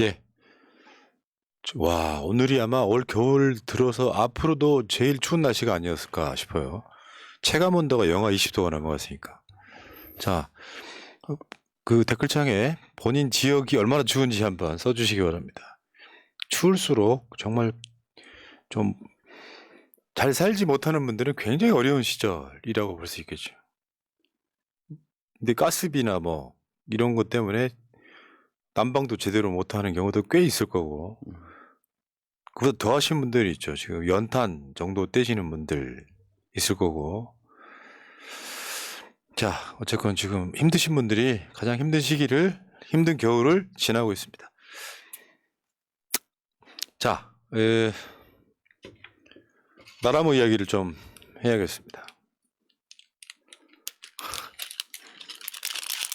예. 와, 오늘이 아마 올 겨울 들어서 앞으로도 제일 추운 날씨가 아니었을까 싶어요. 체감 온도가 영하 20도가 넘어갔으니까. 자, 그 댓글창에 본인 지역이 얼마나 추운지 한번 써주시기 바랍니다. 추울수록 정말 좀 잘 살지 못하는 분들은 굉장히 어려운 시절이라고 볼 수 있겠죠. 근데 가스비나 뭐 이런 것 때문에 난방도 제대로 못하는 경우도 꽤 있을 거고, 그보다 더 하신 분들이 있죠. 지금 연탄 정도 떼시는 분들 있을 거고. 자, 어쨌건 지금 힘드신 분들이 가장 힘든 시기를, 힘든 겨울을 지나고 있습니다. 자, 나라모 이야기를 좀 해야겠습니다.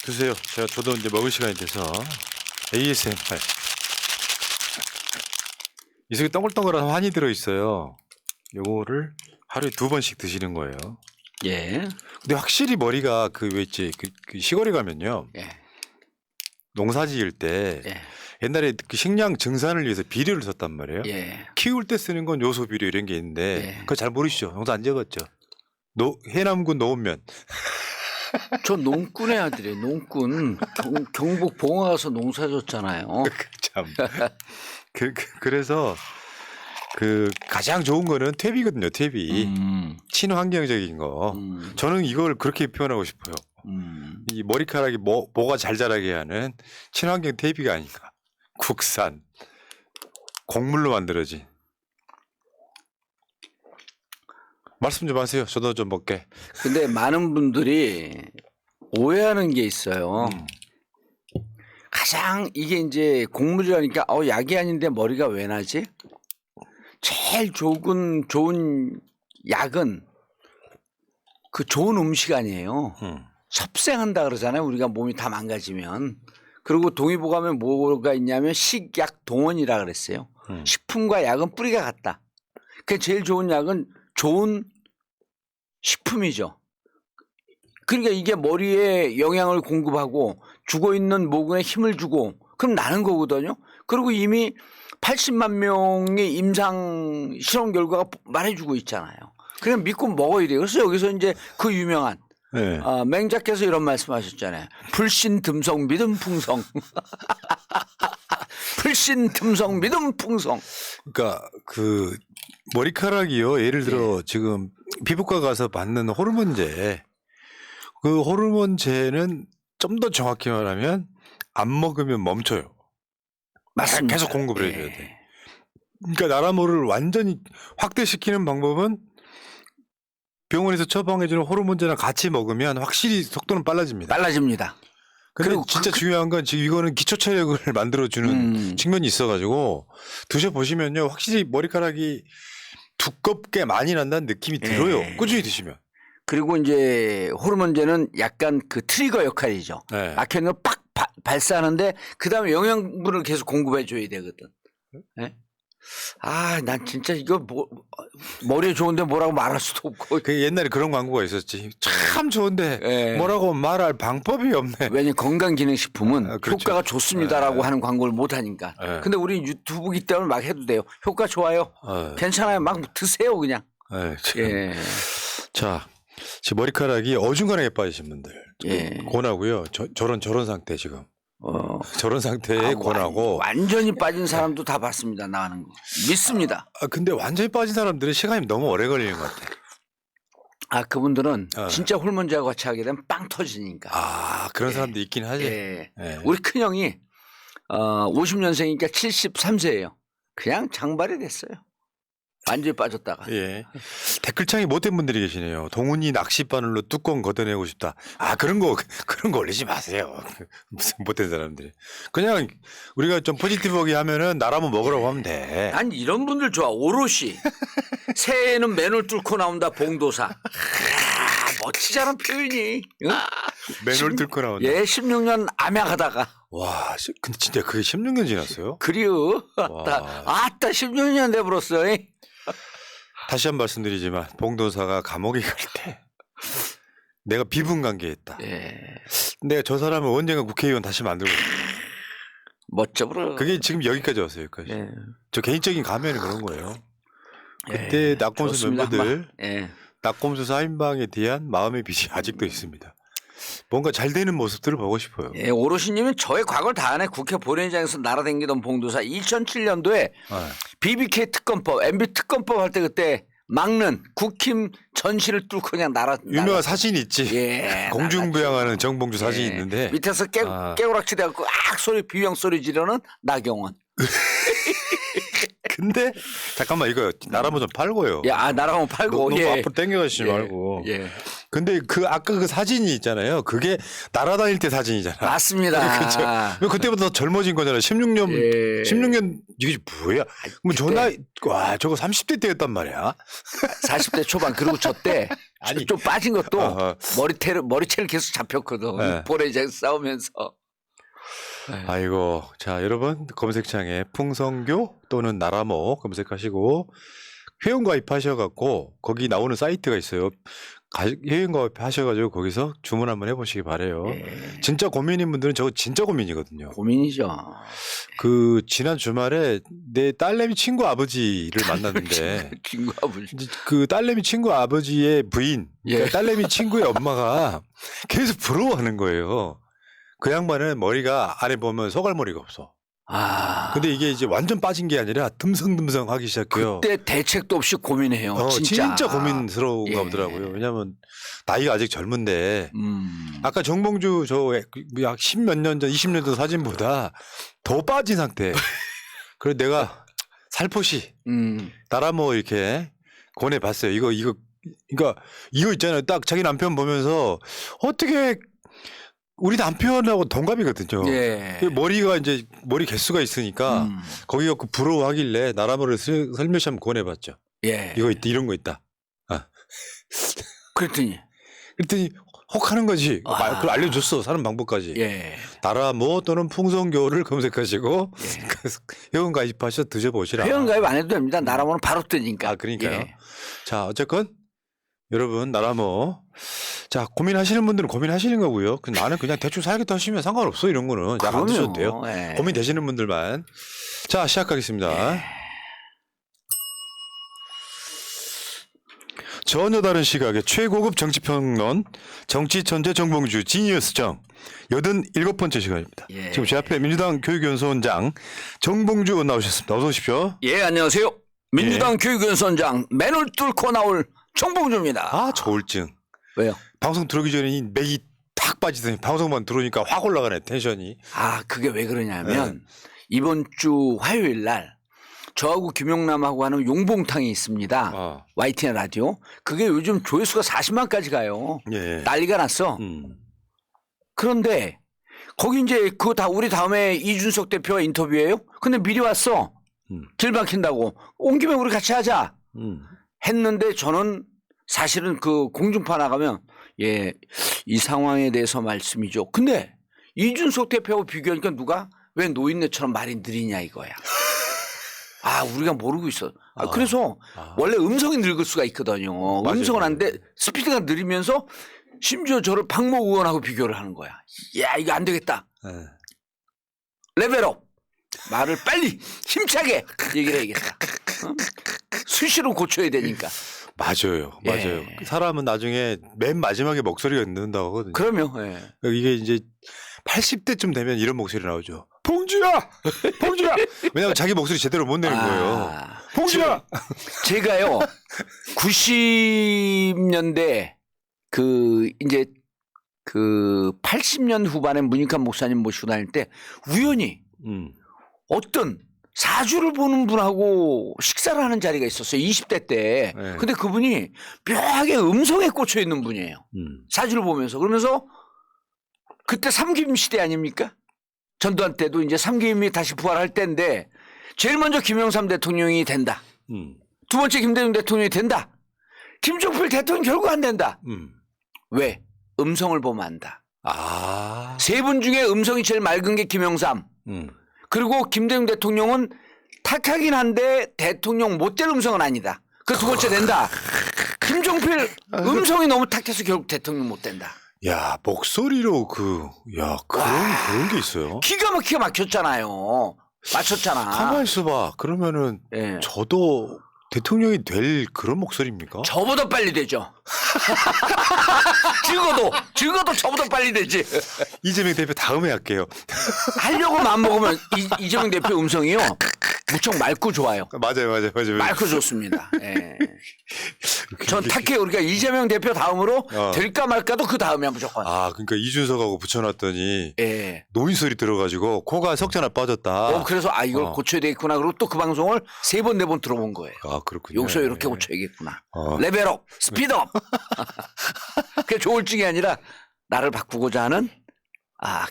드세요. 저도 이제 먹을 시간이 돼서 ASMR. 이 속에 동글동글한 환이 들어있어요. 요거를 하루에 2번씩 드시는 거예요. 예. 근데 확실히 머리가 왜 있지, 그 시골에 가면요. 예. 농사 지을 때 예. 옛날에 그 식량 증산을 위해서 비료를 썼단 말이에요. 예. 키울 때 쓰는 건 요소 비료 이런 게 있는데 예. 그거 잘 모르시죠? 농사 안 지었죠. 해남군 노원면. 저 농꾼의 아들이에요. 농꾼. 경북 봉화 가서 농사 졌잖아요. 참. 그래서 그 가장 좋은 거는 퇴비거든요. 퇴비. 친환경적인 거. 저는 이걸 그렇게 표현하고 싶어요. 이 머리카락이 뭐가 잘 자라게 하는 친환경 퇴비가 아닌가. 국산 곡물로 만들어진. 말씀 좀 하세요. 저도 좀 먹게. 근데 많은 분들이 오해하는 게 있어요. 가장 이게 이제 곡물이라니까 약이 아닌데 머리가 왜 나지? 제일 좋은 약은 그 좋은 음식 아니에요. 섭생한다 그러잖아요. 우리가 몸이 다 망가지면. 그리고 동의보감에 뭐가 있냐면 식약 동원이라 그랬어요. 식품과 약은 뿌리가 같다. 그 제일 좋은 약은 좋은 식품이죠. 그러니까 이게 머리에 영양을 공급하고 죽어있는 모근에 힘을 주고 그럼 나는 거거든요. 그리고 이미 80만 명의 임상 실험 결과가 말해주고 있잖아요. 그냥 믿고 먹어야 돼요. 그래서 여기서 이제 그 유명한 네. 맹자께서 이런 말씀하셨잖아요. 불신듬성 믿음풍성. 불신듬성 믿음풍성. 그러니까 그 머리카락이요. 예를 들어 지금 피부과 가서 받는 호르몬제. 그 호르몬제는 좀 더 정확히 말하면 안 먹으면 멈춰요. 맞습니다. 계속 공급을 해줘야 돼. 그러니까 나라모를 완전히 확대시키는 방법은 병원에서 처방해주는 호르몬제랑 같이 먹으면 확실히 속도는 빨라집니다. 빨라집니다. 근데 그리고 진짜 중요한 건 지금 이거는 기초 체력을 만들어주는 측면이 있어가지고 드셔보시면요. 확실히 머리카락이 두껍게 많이 난다는 느낌이 들어요. 꾸준히 드시면. 그리고 이제 호르몬제는 약간 그 트리거 역할이죠. 네. 막혀있는 거 빡 발사하는데 그 다음에 영양분을 계속 공급해 줘야 되거든. 네? 난 진짜 이거 머리에 좋은데 뭐라고 말할 수도 없고. 그 옛날에 그런 광고가 있었지. 참 좋은데 뭐라고 말할 방법이 없네. 왜냐면 건강기능식품은 그렇죠. 효과가 좋습니다라고 하는 광고를 못 하니까. 근데 우리 유튜브기 때문에 막 해도 돼요. 효과 좋아요. 괜찮아요. 막 드세요 그냥. 자, 지금 머리카락이 어중간하게 빠지신 분들 권하고요. 저런 상태 지금. 저런 상태에 권하고. 완전히 빠진 사람도 다 봤습니다. 나가는 거. 믿습니다. 근데 완전히 빠진 사람들은 시간이 너무 오래 걸리는 것 같아. 그분들은 진짜 호르몬제하고 같이 하게 되면 빵 터지니까. 그런 사람도 있긴 하지. 우리 큰형이 50년생이니까 73세예요. 그냥 장발이 됐어요. 완전히 빠졌다가. 댓글창에 못된 분들이 계시네요. 동훈이 낚싯바늘로 뚜껑 걷어내고 싶다. 그런 거 올리지 마세요. 무슨 못된 사람들이. 그냥 우리가 좀 포지티브하게 하면은 나라면 먹으라고 하면 돼. 난 이런 분들 좋아. 오롯이. 새해에는 맨홀 뚫고 나온다 봉도사. 멋지잖아 표현이. 응? 맨홀 뚫고 나온다. 16년 암약하다가. 와, 근데 진짜 그게 16년 지났어요? 그래요. 아따 16년 돼버렸어. 다시 한 번 말씀드리지만 봉도사가 감옥에 갈 때 내가 비분 관계했다. 내가 저 사람을 언젠가 국회의원 다시 만들고 멋져버려. 그게 지금 여기까지 왔어요. 여기까지. 예. 저 개인적인 감회는 그런 거예요. 예, 그때 낙검수 좋습니다. 멤버들 예. 낙검수 4인방에 대한 마음의 빛이 아직도 있습니다. 뭔가 잘 되는 모습들을 보고 싶어요. 예, 오로시님은 저의 과거를 다 아네. 국회 본회의장에서 날아다니던 봉도사 2007년도에 아, BBK 특검법, MB 특검법 할 때 그때 막는 국힘 전시를 뚫고 그냥 유명한 사진이 있지. 예, 공중부양하는 정봉주 사진이 예. 있는데 밑에서 깨우락치 돼갖고 소리 비명 소리 지르는 나경원. 근데 잠깐만 이거 나라모 좀 팔고요. 야, 나라면 팔고. 너무 예. 앞으로 당겨가시지 예. 말고. 예. 근데 아까 그 사진이 있잖아요. 그게 날아다닐 때 사진이잖아. 맞습니다. 그렇죠. 그때보다 더 젊어진 거잖아요. 16년, 예. 16년 이게 뭐야? 그럼 저 나이 와 저거 30대 때였단 말이야. 40대 초반 그리고 저때 아니. 좀 빠진 것도 어허. 머리채를 계속 잡혔거든. 네. 본회의장 싸우면서. 아이고 자 여러분 검색창에 풍성교 또는 나라모 검색하시고 회원가입하셔갖고 거기 나오는 사이트가 있어요. 회원가입하셔가지고 거기서 주문 한번 해보시기 바래요. 예. 진짜 고민인 분들은 저거 진짜 고민이거든요. 고민이죠. 그 지난 주말에 내 딸내미 친구 아버지를 만났는데 친구 아버지. 그 딸내미 친구 아버지의 부인, 그러니까 예. 딸내미 친구의 엄마가 계속 부러워하는 거예요. 그 양반은 머리가 안에 보면 소갈머리가 없어. 근데 이게 이제 완전 빠진 게 아니라 듬성듬성 하기 시작해요. 그때 대책도 없이 고민해요. 진짜 고민스러운가 예. 보더라고요. 왜냐하면 나이가 아직 젊은데 아까 정봉주 약 10몇 년 전, 20년 전 사진보다 더 빠진 상태. 그래서 내가 살포시 나라모 이렇게 권해봤어요. 이거 있잖아요. 딱 자기 남편 보면서 어떻게 우리 남편하고 동갑이거든요. 예. 그 머리가 이제 머리 개수가 있으니까 거기 갖고 부러워하길래 나라모를 설명시 한번 권해봤죠. 예. 이거 있다, 이런 거 있다. 그랬더니 혹하는 거지. 그걸 알려줬어. 사는 방법까지. 예. 나라모 또는 풍성교를 검색하시고 회원 가입하셔 드셔보시라. 회원 가입 안 해도 됩니다. 나라모는 바로 뜨니까. 그러니까요. 예. 자, 어쨌건 여러분 나라모 자 고민하시는 분들은 고민하시는 거고요. 나는 그냥 대충 살겠다 하시면 상관없어. 이런 거는 약 안 드셔도 돼요. 예. 고민되시는 분들만. 자 시작하겠습니다. 예. 전혀 다른 시각의 최고급 정치평론 정치천재 정봉주 지니어스정 87번째 시간입니다. 예. 지금 제 앞에 민주당 교육연수원장 정봉주 의원 나오셨습니다. 어서 오십시오. 예, 안녕하세요. 민주당 교육연수원장 맨을 뚫고 나올 정봉주입니다. 아 저울증. 왜요? 방송 들어오기 전에 이 맥이 탁 빠지더니 방송만 들어오니까 확 올라가네 텐션이. 그게 왜 그러냐면 이번 주 화요일 날 저하고 김용남하고 하는 용봉탕이 있습니다. YTN 라디오. 그게 요즘 조회수가 40만까지 가요. 예. 난리가 났어. 그런데 거기 이제 그거 다 우리 다음에 이준석 대표와 인터뷰예요. 근데 미리 왔어. 길 막힌다고. 온 김에 우리 같이 하자. 했는데 저는 사실은 그 공중파 나가면 예, 이 상황에 대해서 말씀이죠. 근데 이준석 대표하고 비교하니까 누가 왜 노인네처럼 말이 느리냐 이거야. 우리가 모르고 있어. 그래서 원래 음성이 늙을 수가 있거든요. 맞아요. 음성은 안 돼. 스피드가 느리면서 심지어 저를 박모 의원하고 비교를 하는 거야. 야, 이거 안 되겠다. 레벨업. 말을 빨리 힘차게 얘기를 해야겠다. 수시로 고쳐야 되니까. 맞아요. 예. 사람은 나중에 맨 마지막에 목소리가 듣는다고 하거든요. 그럼요. 예. 이게 이제 80대쯤 되면 이런 목소리 나오죠. 봉주야! 봉주야! 왜냐면 자기 목소리 제대로 못 내는 거예요. 봉주야! 제가요, 90년대 이제 80년 후반에 문익환 목사님 모시고 다닐 때 우연히 어떤 사주를 보는 분하고 식사를 하는 자리가 있었어요. 20대 때. 네. 근데 그분이 묘하게 음성에 꽂혀 있는 분이에요. 사주를 보면서. 그러면서 그때 삼김 시대 아닙니까? 전두환 때도 이제 삼김이 다시 부활할 때인데 제일 먼저 김영삼 대통령이 된다. 두 번째 김대중 대통령이 된다. 김종필 대통령 결국 안 된다. 왜? 음성을 보면 안다. 세 분 중에 음성이 제일 맑은 게 김영삼. 그리고 김대중 대통령은 탁하긴 한데 대통령 못 될 음성은 아니다. 그 두 번째 된다. 김종필 음성이 너무 탁해서 결국 대통령 못 된다. 야, 목소리로 그런 게 있어요. 기가 막히게 막혔잖아요. 맞췄잖아. 가만히 있어봐. 그러면은 예. 저도 대통령이 될 그런 목소리입니까? 저보다 빨리 되죠. 죽어도 저보다 빨리 되지. 이재명 대표 다음에 할게요. 하려고 마음먹으면 이재명 대표 음성이요. 무척 맑고 좋아요. 맞아요. 맑고 좋습니다. 예. 전 탁해요. 그러니까 이재명 대표 다음으로 될까 말까도 그 다음이야 무조건. 아, 그러니까 이준석하고 붙여놨더니 예. 노인 소리 들어가지고 코가 석자나 빠졌다. 그래서 이걸 고쳐야 되겠구나. 그리고 또 그 방송을 3번 4번 들어본 거예요. 아, 그렇군요. 여기서 이렇게 고쳐야겠구나. 레벨업, 스피드업. 그게 조울증이 아니라 나를 바꾸고자 하는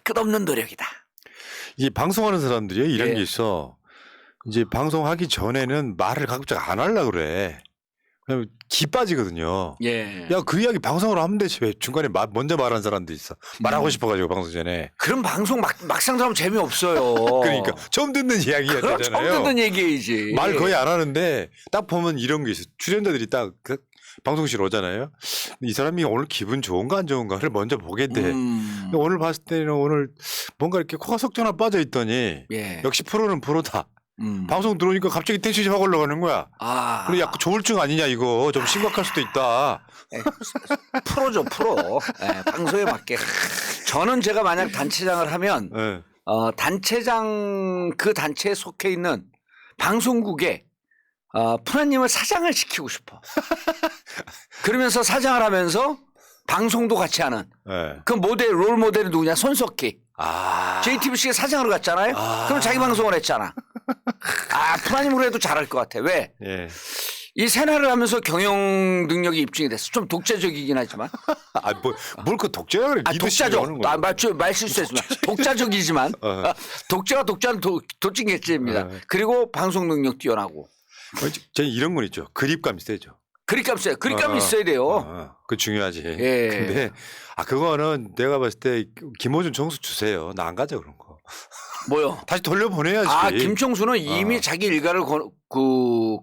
끝없는 노력이다. 이 방송하는 사람들이 이런 예. 게 있어. 이제 방송하기 전에는 말을 갑자기 안 하려고 그래. 그냥 기 빠지거든요. 예. 야, 그 이야기 방송으로 하면 되지. 왜 중간에 먼저 말하는 사람도 있어. 말하고 싶어가지고 방송 전에. 그런 방송 막상 들으면 재미없어요. 그러니까 처음 듣는 이야기가 그럼 되잖아요. 처음 듣는 얘기이지. 말 거의 안 하는데 딱 보면 이런 게 있어. 출연자들이 딱 그 방송실 오잖아요. 이 사람이 오늘 기분 좋은가 안 좋은가를 먼저 보게 돼. 오늘 봤을 때는 오늘 뭔가 이렇게 코가 석전화 빠져 있더니 예. 역시 프로는 프로다. 방송 들어오니까 갑자기 텐션이 확 올라가는 거야. 그리고 약간 조울증 아니냐 이거 좀 심각할 수도 있다. 프로죠 프로. 예, 방송에 맞게. 저는 제가 만약 단체장을 하면 네. 단체장 그 단체에 속해 있는 방송국에 프라님을 사장을 시키고 싶어. 그러면서 사장을 하면서 방송도 같이 하는. 네. 그 롤 모델이 누구냐? 손석희. 아. JTBC에 사장으로 갔잖아요. 그럼 자기 방송을 했잖아. 프라님으로 해도 잘할 것 같아. 왜? 예. 이 새날을 하면서 경영 능력이 입증이 됐어. 좀 독자적이긴 하지만. 뭘 그 독재라 그래. 독자적. 말 실수했지만 독자적이지만 독자는 도찐개집니다. 그리고 방송 능력 뛰어나고. 저는 이런 건 있죠. 그립감이 세죠. 그립감 있어요. 그립감이 있어야 돼요. 그 중요하지. 예. 근데 그거는 내가 봤을 때 김호준 총수 주세요. 나 안 가져 그런 거. 뭐요? 다시 돌려보내야지. 김총수는 이미 자기 일가를 그거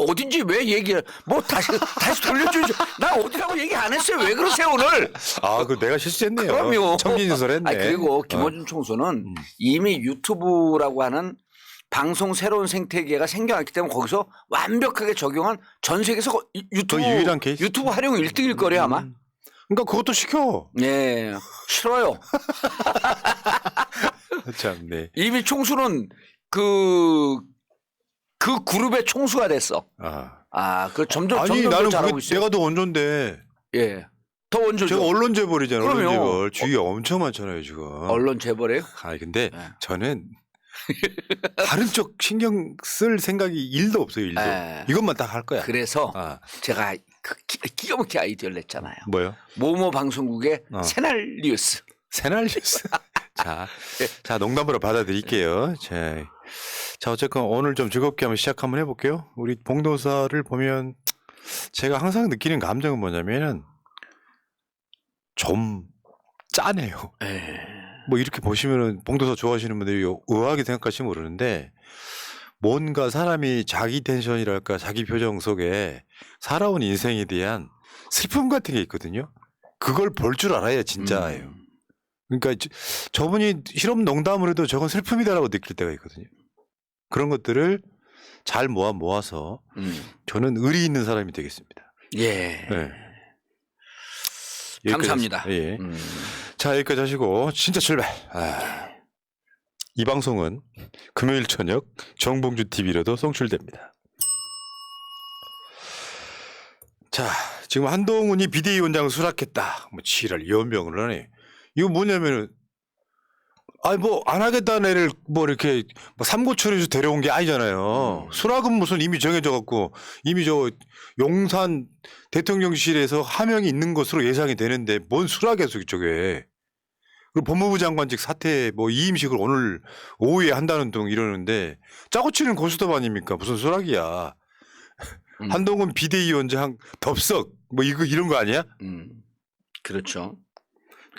어딘지 왜 얘기를 다시 돌려주죠. 나 어디라고 얘기 안 했어요. 왜 그러세요 오늘? 그 내가 실수했네요. 그럼요. 청진수설했네. 그리고 김호준 총수는 이미 유튜브라고 하는 방송 새로운 생태계가 생겨났기 때문에 거기서 완벽하게 적용한 전 세계에서 유일한 케이스? 유튜브 활용 1등일 거래요 아마. 그러니까 그것도 시켜. 예, 싫어요. 참, 네. 이미 총수는 그 그룹의 총수가 됐어. 점점 나는 잘하고 있어요. 내가 더 원조인데. 예, 더 원조죠. 제가 언론 재벌이잖아요. 그럼요. 언론 재벌. 주위에 엄청 많잖아요 지금. 언론 재벌이에요? 근데 저는 다른 쪽 신경 쓸 생각이 1도 없어요. 1도. 이것만 딱 할 거야. 그래서 제가 기가 막히게 아이디어를 냈잖아요. 뭐요? 모모 방송국의 새날 뉴스. 새날 뉴스. 자, 농담으로 받아들일게요. 자, 어쨌건 오늘 좀 즐겁게 한번 시작 한번 해볼게요. 우리 봉도사를 보면 제가 항상 느끼는 감정은 뭐냐면은 좀 짜네요. 뭐 이렇게 보시면은 봉도사 좋아하시는 분들이 의아하게 생각할지 모르는데 뭔가 사람이 자기 텐션이랄까 자기 표정 속에 살아온 인생에 대한 슬픔 같은 게 있거든요. 그걸 볼 줄 알아야 진짜예요. 그러니까 저분이 실험 농담을 해도 저건 슬픔이다라고 느낄 때가 있거든요. 그런 것들을 잘 모아서 저는 의리 있는 사람이 되겠습니다. 예. 네. 감사합니다. 예. 자, 여기까지 하시고 진짜 출발. 이 방송은 금요일 저녁 정봉주 TV로도 송출됩니다. 자, 지금 한동훈이 비대위원장 수락했다. 지랄 연병을 하네. 이거 뭐냐면은 뭐 안 하겠다는 애를 이렇게 삼고초려해서 데려온 게 아니잖아요. 수락은 무슨 이미 정해져 갖고 이미 용산 대통령실에서 하명이 있는 것으로 예상이 되는데 뭔 수락이야 저게. 그리고 법무부 장관직 사퇴 이임식을 오늘 오후에 한다는 등 이러는데 짜고 치는 고스톱 아닙니까? 무슨 수락이야. 한동훈 비대위원장 덥석 이런 거 아니야? 그렇죠.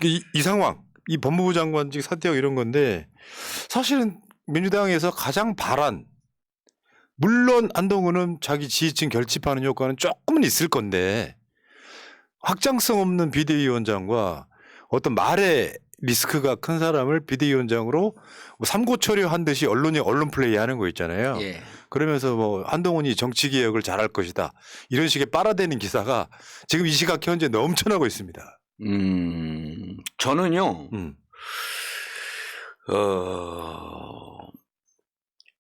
이 상황, 이 법무부 장관직 사퇴하고 이런 건데 사실은 민주당에서 가장 물론 한동훈은 자기 지지층 결집하는 효과는 조금은 있을 건데 확장성 없는 비대위원장과 어떤 말의 리스크가 큰 사람을 비대위원장으로 삼고 처리한 듯이 언론이 언론 플레이하는 거 있잖아요. 예. 그러면서 뭐 한동훈이 정치 개혁을 잘할 것이다 이런 식의 빨아대는 기사가 지금 이 시각 현재 넘쳐나고 있습니다. 저는요. 음.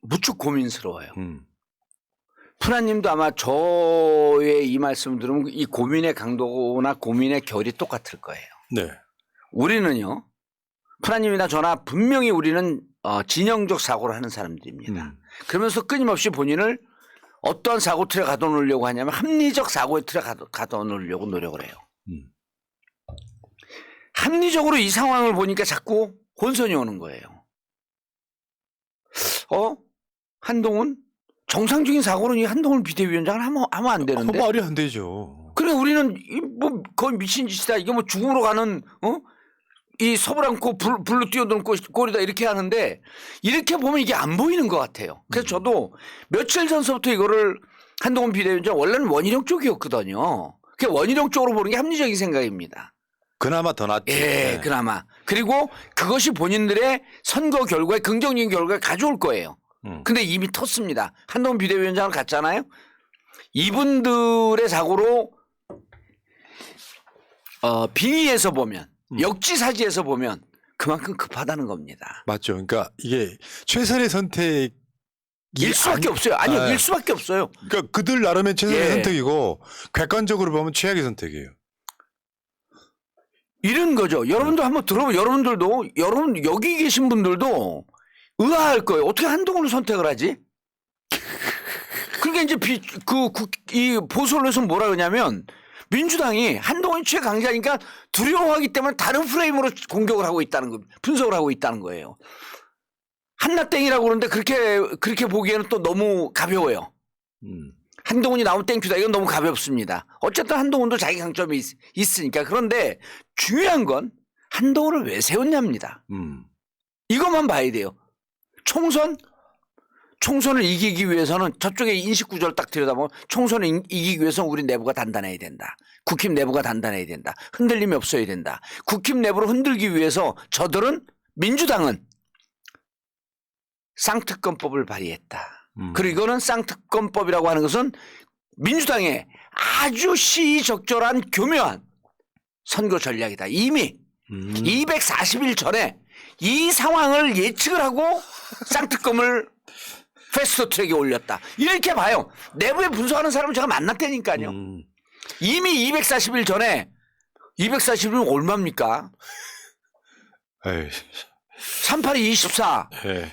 무척 고민스러워요. 음. 푸나님도 아마 저의 이 말씀 들으면 이 고민의 강도나 고민의 결이 똑같을 거예요. 네. 우리는요. 푸나님이나 저나 분명히 우리는 진영적 사고를 하는 사람들입니다. 그러면서 끊임없이 본인을 어떠한 사고 틀에 가둬놓으려고 하냐면 합리적 사고의 틀에 가둬놓으려고 노력을 해요. 합리적으로 이 상황을 보니까 자꾸 혼선이 오는 거예요. 한동훈? 정상적인 사고로는 이 한동훈 비대위원장을 하면 안 되는데. 말이 안 되죠. 그래 우리는 뭐 거의 미친 짓이다. 이게 뭐 죽음으로 가는 이 서브랑코 불로 뛰어드는 꼴이다 이렇게 하는데 이렇게 보면 이게 안 보이는 것 같아요. 그래서 저도 며칠 전서부터 이거를 한동훈 비대위원장 원래는 원희룡 쪽이었거든요. 그 원희룡 쪽으로 보는 게 합리적인 생각입니다. 그나마 더 낫지. 예, 네. 그나마. 그리고 그것이 본인들의 선거 결과에 긍정적인 결과를 가져올 거예요. 근데 이미 텄습니다. 한동훈 비대위원장을 갔잖아요. 이분들의 사고로 빙의에서 보면 역지사지에서 보면 그만큼 급하다는 겁니다. 맞죠. 그러니까 이게 최선의 선택 일 수밖에 없어요. 아니요, 일 수밖에 없어요. 그러니까 그들 나름의 최선의 예. 선택이고 객관적으로 보면 최악의 선택이에요. 이런 거죠. 여러분도 한번 들어보면 여러분 여기 계신 분들도 의아할 거예요. 어떻게 한동훈을 선택을 하지? 그러니까 이제 이 보수 언론에서 뭐라 그러냐면 민주당이 한동훈이 최강자니까 두려워하기 때문에 다른 프레임으로 공격을 하고 있다는 거, 분석을 하고 있다는 거예요. 한나땡이라고 그러는데 그렇게 보기에는 또 너무 가벼워요. 한동훈이 나오면 땡큐다. 이건 너무 가볍습니다. 어쨌든 한동훈도 자기 강점이 있으니까. 그런데 중요한 건 한동훈을 왜 세웠냐입니다. 이것만 봐야 돼요. 총선을 이기기 위해서는 저쪽에 인식 구조를 딱 들여다보면 총선을 이기기 위해서는 우리 내부가 단단해야 된다. 국힘 내부가 단단해야 된다. 흔들림이 없어야 된다. 국힘 내부를 흔들기 위해서 민주당은 쌍특검법을 발의했다. 그리고 이거는 쌍특검법이라고 하는 것은 민주당의 아주 시의적절한 교묘한 선거 전략이다. 이미 240일 전에 이 상황을 예측을 하고 쌍특검을 패스트트랙에 올렸다. 이렇게 봐요. 내부에 분석하는 사람을 제가 만났다니까요. 이미 240일 전에 240일은 얼마입니까? 38이 24. 예.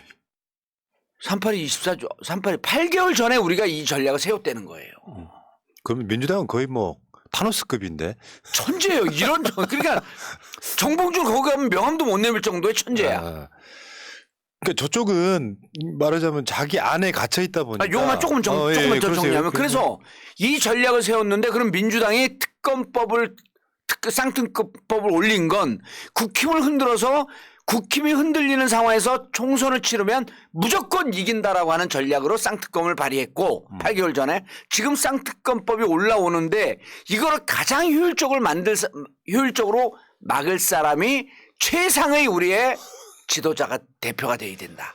38이 24죠. 38이 8개월 전에 우리가 이 전략을 세웠다는 거예요. 그럼 민주당은 거의 뭐 타노스급인데. 천재예요. 그러니까 정봉준 거기 가면 명함도 못 내밀 정도의 천재야. 그러니까 저쪽은 말하자면 자기 안에 갇혀 있다 보니까. 요것만 조금만 더 정리하면. 그래서 이 전략을 세웠는데 그럼 민주당이 쌍특검법을 올린 건 국힘을 흔들어서 국힘이 흔들리는 상황에서 총선을 치르면 무조건 이긴다라고 하는 전략으로 쌍특검을 발의했고 8개월 전에 지금 쌍특검법이 올라오는데 이거를 가장 효율적으로 막을 사람이 최상의 우리의 지도자가 대표가 돼야 된다.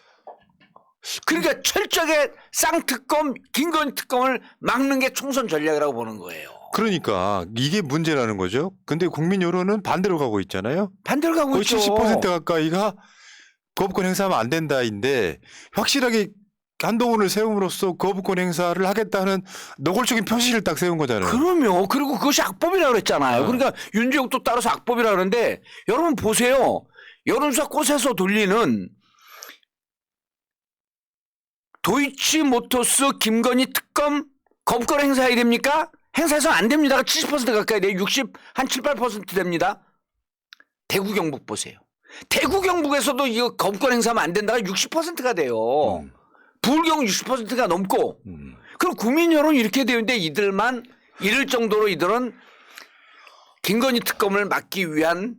그러니까 철저하게 쌍특검, 김건희 특검을 막는 게 총선 전략이라고 보는 거예요. 그러니까 이게 문제라는 거죠. 근데 국민 여론은 반대로 가고 있잖아요. 반대로 가고 거의 있죠. 70% 가까이가 거부권 행사하면 안 된다인데 확실하게 한동훈을 세움으로써 거부권 행사를 하겠다는 노골적인 표시를 딱 세운 거잖아요. 그럼요. 그리고 그것이 악법이라고 그랬잖아요. 그러니까 윤재욱도 따라서 악법이라고 그러는데 여러분 보세요. 여론조사 꽃에서 돌리는 도이치모터스 김건희 특검 거부권 행사해야 됩니까? 행사해서는 안 됩니다. 70% 가까이 돼요. 한 7, 8% 됩니다. 대구 경북 보세요. 대구 경북에서도 이거 거부권 행사하면 안 된다가 60%가 돼요. 부울경 60%가 넘고 그럼 국민 여론이 이렇게 되는데 이들만 이럴 정도로 이들은 김건희 특검을 막기 위한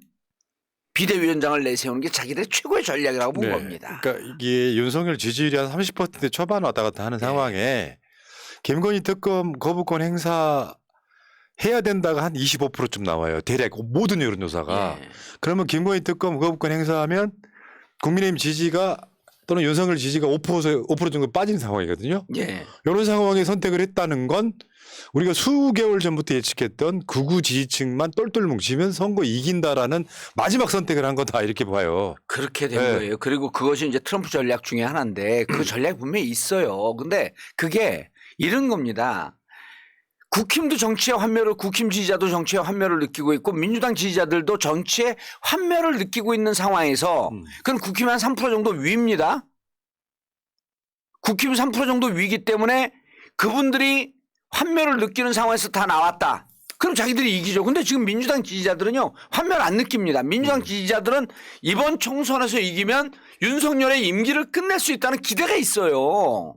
비대위원장을 내세우는 게 자기들의 최고의 전략이라고 본 겁니다. 그러니까 이게 윤석열 지지율이 한 30% 초반 왔다 갔다 하는 상황에 김건희 특검 거부권 행사 해야 된다가 한 25%쯤 나와요. 대략 모든 여론조사가. 예. 그러면 김건희 특검 거부권 행사하면 국민의힘 지지가 또는 윤석열 지지가 5% 정도 빠지는 상황이거든요. 예. 이런 상황에 선택을 했다는 건 우리가 수개월 전부터 예측했던 극우 지지층만 똘똘 뭉치면 선거 이긴다라는 마지막 선택을 한 거다 이렇게 봐요. 그렇게 된 네. 거예요. 그리고 그것이 이제 트럼프 전략 중에 하나인데 그 전략이 분명히 있어요. 근데 그게 이런 겁니다. 국힘도 정치의 환멸을 국힘 지지자도 정치의 환멸을 느끼고 있고 민주당 지지자들도 정치의 환멸을 느끼고 있는 상황에서 그럼 국힘이 한 3% 정도 위입니다. 국힘 3% 정도 위기 때문에 그분들이 환멸을 느끼는 상황에서 다 나왔다. 그럼 자기들이 이기죠. 근데 지금 민주당 지지자들은요. 환멸 안 느낍니다. 민주당 지지자들은 이번 총선에서 이기면 윤석열의 임기를 끝낼 수 있다는 기대가 있어요.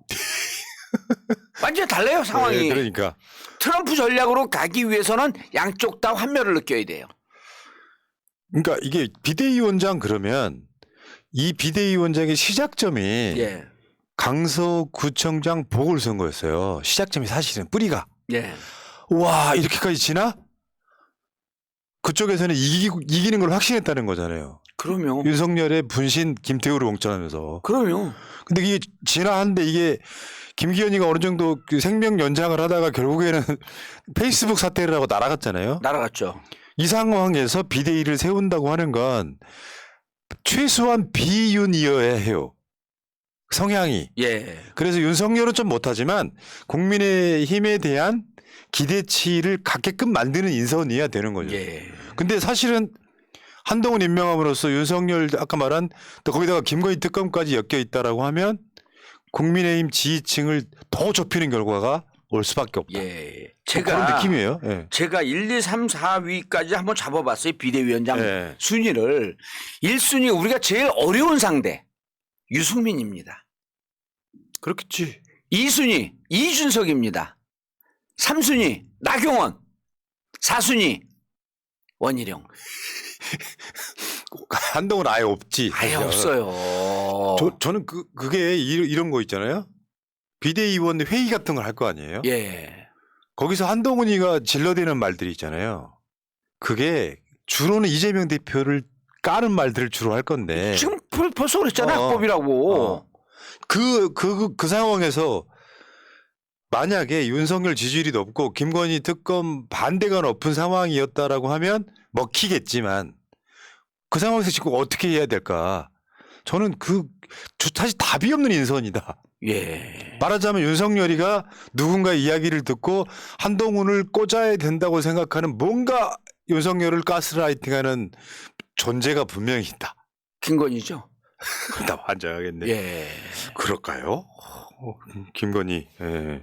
완전히 달라요 상황이. 네, 그러니까. 트럼프 전략으로 가기 위해서는 양쪽 다 환멸을 느껴야 돼요. 그러니까 이게 비대위원장 그러면 이 비대위원장의 시작점이 예. 강서구청장 보궐선거였어요. 시작점이 사실은 뿌리가. 예. 와 이렇게까지 지나? 그쪽에서는 이기는 걸 확신했다는 거잖아요. 그럼요. 윤석열의 분신 김태우를 옹전하면서. 그럼요. 근데 이게 지나한데 이게 김기현이가 어느 정도 그 생명 연장을 하다가 결국에는 페이스북 사태를 하고 날아갔잖아요. 날아갔죠. 이 상황에서 비대위를 세운다고 하는 건 최소한 비윤이어야 해요. 성향이. 예. 그래서 윤석열은 좀 못하지만 국민의힘에 대한 기대치를 갖게끔 만드는 인선이어야 되는 거죠. 예. 근데 사실은 한동훈 임명함으로써 윤석열 아까 말한 또 거기다가 김건희 특검까지 엮여 있다라고 하면 국민의힘 지지층을 더 좁히는 결과가 올 수밖에 없다. 예. 그런 느낌이에요. 예. 제가 1, 2, 3, 4위까지 한번 잡아봤어요. 비대위원장 예. 순위를. 1순위 우리가 제일 어려운 상대 유승민입니다. 그렇겠지. 2순위 이준석입니다. 3순위 나경원. 4순위 원희룡. 한동훈 아예 없지. 아예 없어요. 저는 그게 이런 거 있잖아요. 비대위원 회의 같은 걸 할 거 아니에요. 예. 거기서 한동훈이가 질러대는 말들이 있잖아요. 그게 주로는 이재명 대표를 까는 말들을 주로 할 건데. 지금 벌써 그랬잖아요. 합법이라고. 그 상황에서 만약에 윤석열 지지율이 높고 김건희 특검 반대가 높은 상황이었다라고 하면 먹히겠지만 그 상황에서 지금 어떻게 해야 될까? 저는 사실 답이 없는 인선이다. 예. 말하자면 윤석열이가 누군가의 이야기를 듣고 한동훈을 꽂아야 된다고 생각하는 뭔가 윤석열을 가스라이팅하는 존재가 분명히 있다. 김건희죠. 나 환장하겠네. 예. 그럴까요? 김건희. 예.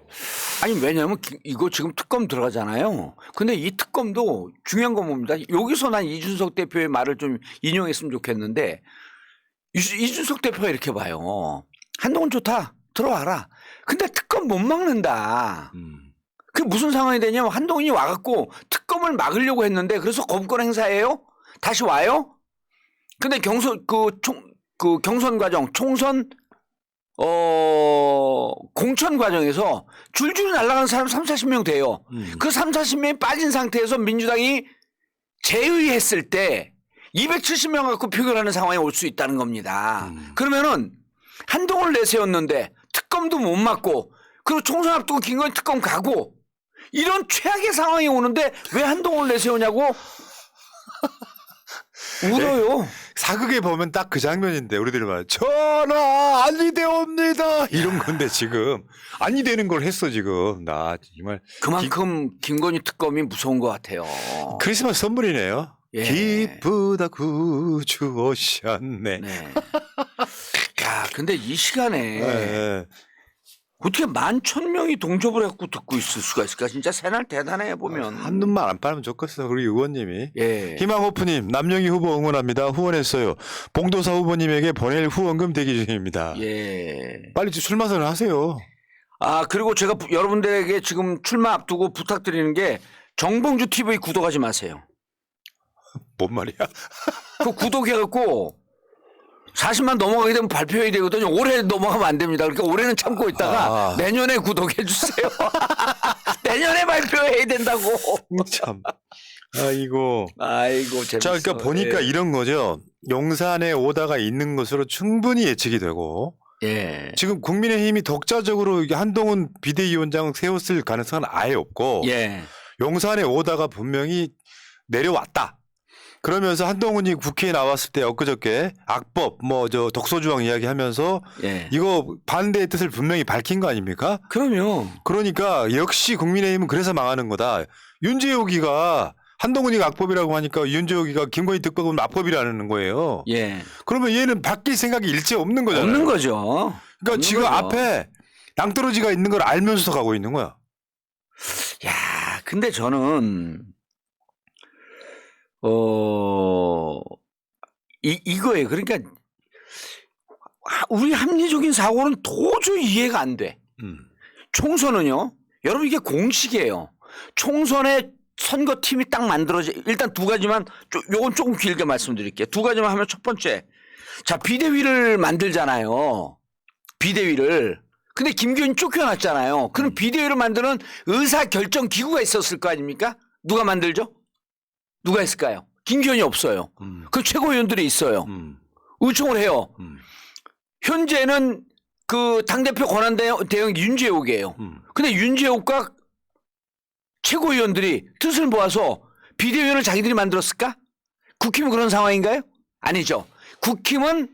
아니 왜냐하면 이거 지금 특검 들어가잖아요. 근데 이 특검도 중요한 건 뭡니다. 여기서 난 이준석 대표의 말을 좀 인용했으면 좋겠는데 이준석 대표가 이렇게 봐요. 한동훈 좋다. 들어와라. 근데 특검 못 막는다. 그게 무슨 상황이 되냐면 한동훈이 와갖고 특검을 막으려고 했는데 그래서 거부권 행사해요? 다시 와요? 근데 경선 과정, 총선 공천 과정에서 줄줄이 날아가는 사람 30-40명 돼요. 그 30-40명이 빠진 상태에서 민주당이 제의했을 때 270명 갖고 표결하는 상황이 올 수 있다는 겁니다. 그러면은 한동훈을 내세웠는데 특검도 못 막고 그리고 총선 앞두고 김건희 특검 가고 이런 최악의 상황이 오는데 왜 한동훈을 내세우냐고 울어요. 사극에 보면 딱 그 장면인데 우리들 말 전하 아니 되옵니다 이런 건데 지금 아니 되는 걸 했어 지금. 나 정말 그만큼 김건희 특검이 무서운 것 같아요. 크리스마스 선물이네요. 예. 기쁘다 구주 오셨네. 네. 야, 근데 이 시간에 예. 어떻게 11,000명이 동접을 해갖고 듣고 있을 수가 있을까? 진짜 새날 대단해 보면. 한눈만 안 빠르면 좋겠어. 우리 의원님이. 예. 희망호프님 남영희 후보 응원합니다. 후원했어요. 봉도사 후보님에게 보낼 후원금 대기 중입니다. 예. 빨리 출마선을 하세요. 아, 그리고 제가 여러분들에게 지금 출마 앞두고 부탁드리는 게 정봉주 TV 구독하지 마세요. 뭔 말이야? 그 구독해갖고 40만 넘어가게 되면 발표해야 되거든요. 올해 넘어가면 안 됩니다. 그러니까 올해는 참고 있다가 내년에 구독해 주세요. 내년에 발표해야 된다고. 참. 아이고. 아이고 재밌어. 자, 그러니까 보니까 예. 이런 거죠. 용산에 오다가 있는 것으로 충분히 예측이 되고 예. 지금 국민의힘이 독자적으로 이게 한동훈 비대위원장 세웠을 가능성은 아예 없고 예. 용산에 오다가 분명히 내려왔다. 그러면서 한동훈이 국회에 나왔을 때 엊그저께 악법 뭐 저 독소조항 이야기하면서 예. 이거 반대의 뜻을 분명히 밝힌 거 아닙니까? 그럼요. 그러니까 역시 국민의힘은 그래서 망하는 거다. 윤재호기가 한동훈이가 악법이라고 하니까 윤재호기가 김건희 특검은 악법이라는 거예요. 예. 그러면 얘는 바뀔 생각이 일체 없는 거잖아요. 없는 거죠. 그러니까 없는 지금 거죠. 앞에 낭떠러지가 있는 걸 알면서도 가고 있는 거야. 야, 근데 저는 이거예요. 그러니까 우리 합리적인 사고는 도저히 이해가 안 돼. 총선은요. 여러분 이게 공식이에요. 총선에 선거팀이 딱 만들어져. 일단 두 가지만 요건 조금 길게 말씀드릴게요. 두 가지만 하면 첫 번째. 자, 비대위를 만들잖아요. 비대위를. 근데 김기현이 쫓겨났잖아요. 그럼 비대위를 만드는 의사결정 기구가 있었을 거 아닙니까? 누가 만들죠? 누가 했을까요? 김기현이 없어요. 그 최고위원들이 있어요. 의총을 해요. 현재는 그 당대표 권한대행 윤재욱이에요. 근데 윤재욱과 최고위원들이 뜻을 모아서 비대위원을 자기들이 만들었을까? 국힘은 그런 상황인가요? 아니죠. 국힘은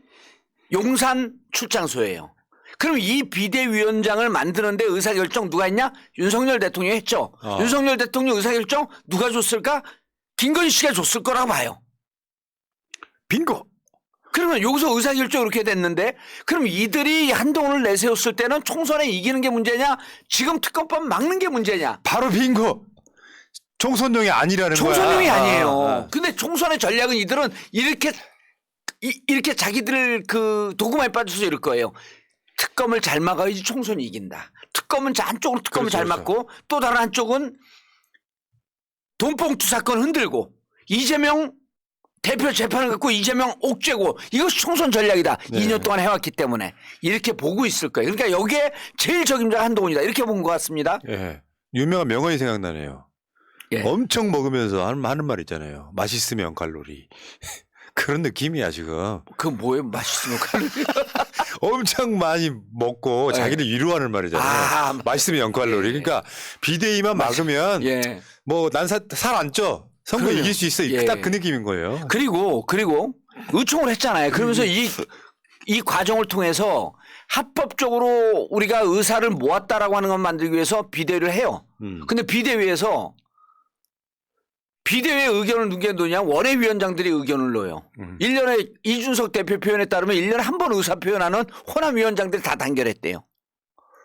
용산 출장소예요. 그럼 이 비대위원장을 만드는데 의사결정 누가 했냐? 윤석열 대통령이 했죠. 윤석열 대통령 의사결정 누가 줬을까? 김건희 씨가 줬을 거라고 봐요. 빙고. 그러면 여기서 의사결정 이렇게 됐는데 그럼 이들이 한동훈을 내세웠을 때는 총선에 이기는 게 문제냐? 지금 특검법 막는 게 문제냐? 바로 빙고. 총선용이 아니라는 거야. 총선용이 아니에요. 근데 총선의 전략은 이들은 이렇게 자기들 그 도구만에 빠져서 이럴 거예요. 특검을 잘 막아야지 총선이 이긴다. 특검은 한쪽으로 특검을 그렇죠, 잘 그렇죠. 막고 또 다른 한쪽은 돈봉투 사건 흔들고 이재명 대표 재판을 갖고 이재명 옥죄고 이것이 총선 전략이다. 네. 2년 동안 해왔기 때문에 이렇게 보고 있을 거예요. 그러니까 여기에 제일 적임자가 한동훈이다. 이렇게 본 것 같습니다. 예. 유명한 명언이 생각나네요. 예. 엄청 먹으면서 하는 말 있잖아요. 맛있으면 칼로리. 그런 느낌이야 지금. 그 뭐예요? 맛있으면 칼로리. 엄청 많이 먹고 네. 자기를 위로하는 말이잖아요. 맛있으면 0칼로리. 그러니까 비대위만 막으면 예. 뭐 난 살 안 쪄. 선거 그럼요. 이길 수 있어. 예. 딱 그 느낌인 거예요. 그리고 의총을 했잖아요. 그러면서 이 과정을 통해서 합법적으로 우리가 의사를 모았다라고 하는 걸 만들기 위해서 비대위를 해요. 근데 비대위에서 비대위의 의견을 누가 놓냐? 원외위원장들이 의견을 넣어요. 1년에 이준석 대표 표현에 따르면 1년에 한 번 의사 표현하는 호남위원장들이 다 단결했대요.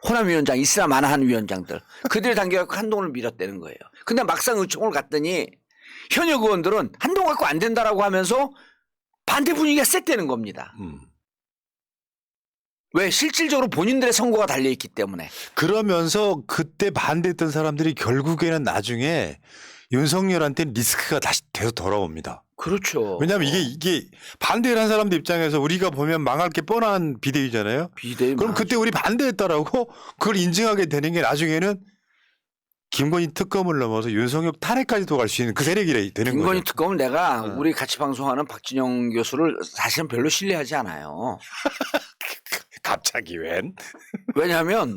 호남위원장, 이스람 하나한 위원장들. 그들이 단결하고 한동훈을 밀었다는 거예요. 근데 막상 의총을 갔더니 현역 의원들은 한동훈 갖고 안 된다라고 하면서 반대 분위기가 셌다는 겁니다. 왜? 실질적으로 본인들의 선거가 달려있기 때문에. 그러면서 그때 반대했던 사람들이 결국에는 나중에 윤석열한테 리스크가 다시 계속 돌아옵니다. 그렇죠. 왜냐하면 이게 반대를 한 사람들 입장에서 우리가 보면 망할 게 뻔한 비대위잖아요. 비대위 그럼 그때 우리 반대했다라고 그걸 인증하게 되는 게 나중에는 김건희 특검을 넘어서 윤석열 탄핵까지도 갈 수 있는 그 세력이 되는 김건희 거죠. 특검은 내가 우리 같이 방송하는 박진영 교수를 사실은 별로 신뢰하지 않아요. 갑자기 웬? 왜냐하면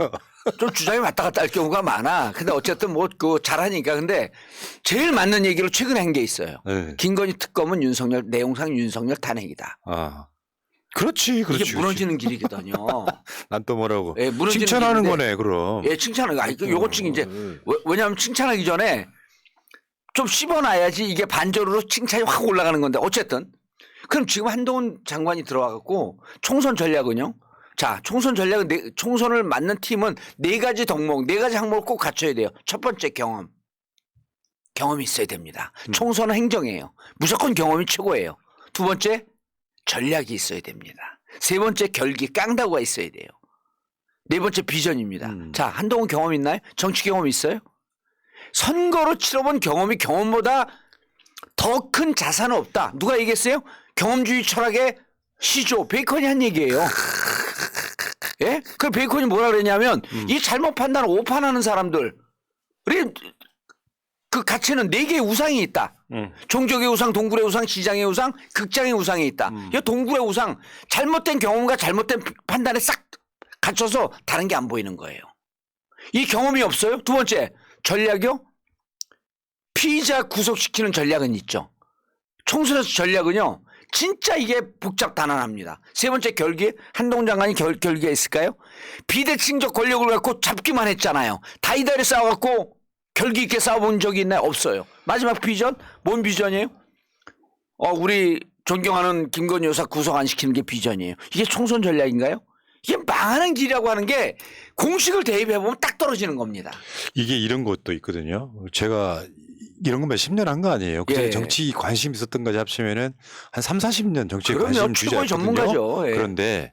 좀 주장이 왔다 갔다 할 경우가 많아. 근데 어쨌든 뭐 그 잘하니까. 근데 제일 맞는 얘기를 최근에 한 게 있어요. 네. 김건희 특검은 내용상 윤석열 탄핵이다. 아, 그렇지. 이게 무너지는 길이거든요. 난 또 뭐라고? 예, 무너지는 칭찬하는 길인데. 거네, 그럼. 예, 칭찬을. 요거 이제 왜냐하면 칭찬하기 전에 좀 씹어놔야지 이게 반절로 칭찬이 확 올라가는 건데 어쨌든 그럼 지금 한동훈 장관이 들어와갖고 총선 전략은요. 자, 총선 전략은 총선을 맡는 팀은 4가지 덕목, 4가지 항목을 꼭 갖춰야 돼요. 첫 번째 경험이 있어야 됩니다. 총선은 행정이에요. 무조건 경험이 최고예요. 두 번째 전략이 있어야 됩니다. 세 번째 결기 깡다구가 있어야 돼요. 네 번째 비전입니다. 자, 한동훈 경험 있나요? 정치 경험 있어요? 선거로 치러본 경험보다 더 큰 자산은 없다. 누가 얘기했어요? 경험주의 철학의 시조 베이컨이 한 얘기예요. 예? 그 베이컨이 뭐라 그랬냐면 이 잘못 판단을 오판하는 사람들 우리 그 가치는 4개의 우상이 있다. 종족의 우상, 동굴의 우상, 시장의 우상, 극장의 우상이 있다. 이 동굴의 우상 잘못된 경험과 잘못된 판단에 싹 갇혀서 다른 게 안 보이는 거예요. 이 경험이 없어요. 두 번째 전략이요. 피의자 구속시키는 전략은 있죠. 총선에서 전략은요. 진짜 이게 복잡단안합니다. 세 번째 결기 한동훈 장관이 결기가 있을까요? 비대칭적 권력을 갖고 잡기만 했잖아요. 다이다리 싸워갖고 결기 있게 싸워본 적이 있나요? 없어요. 마지막 비전? 뭔 비전이에요? 우리 존경하는 김건희 여사 구속 안 시키는 게 비전이에요. 이게 총선 전략인가요? 이게 망하는 길이라고 하는 게 공식을 대입해보면 딱 떨어지는 겁니다. 이게 이런 것도 있거든요. 제가 이런 거면 10년 한 거 아니에요. 그전에 예. 정치 관심 있었던 거지 합치면은 한 3, 40년 정치에 그럼요. 관심 최고의 주자였거든요. 전문가죠. 예. 그런데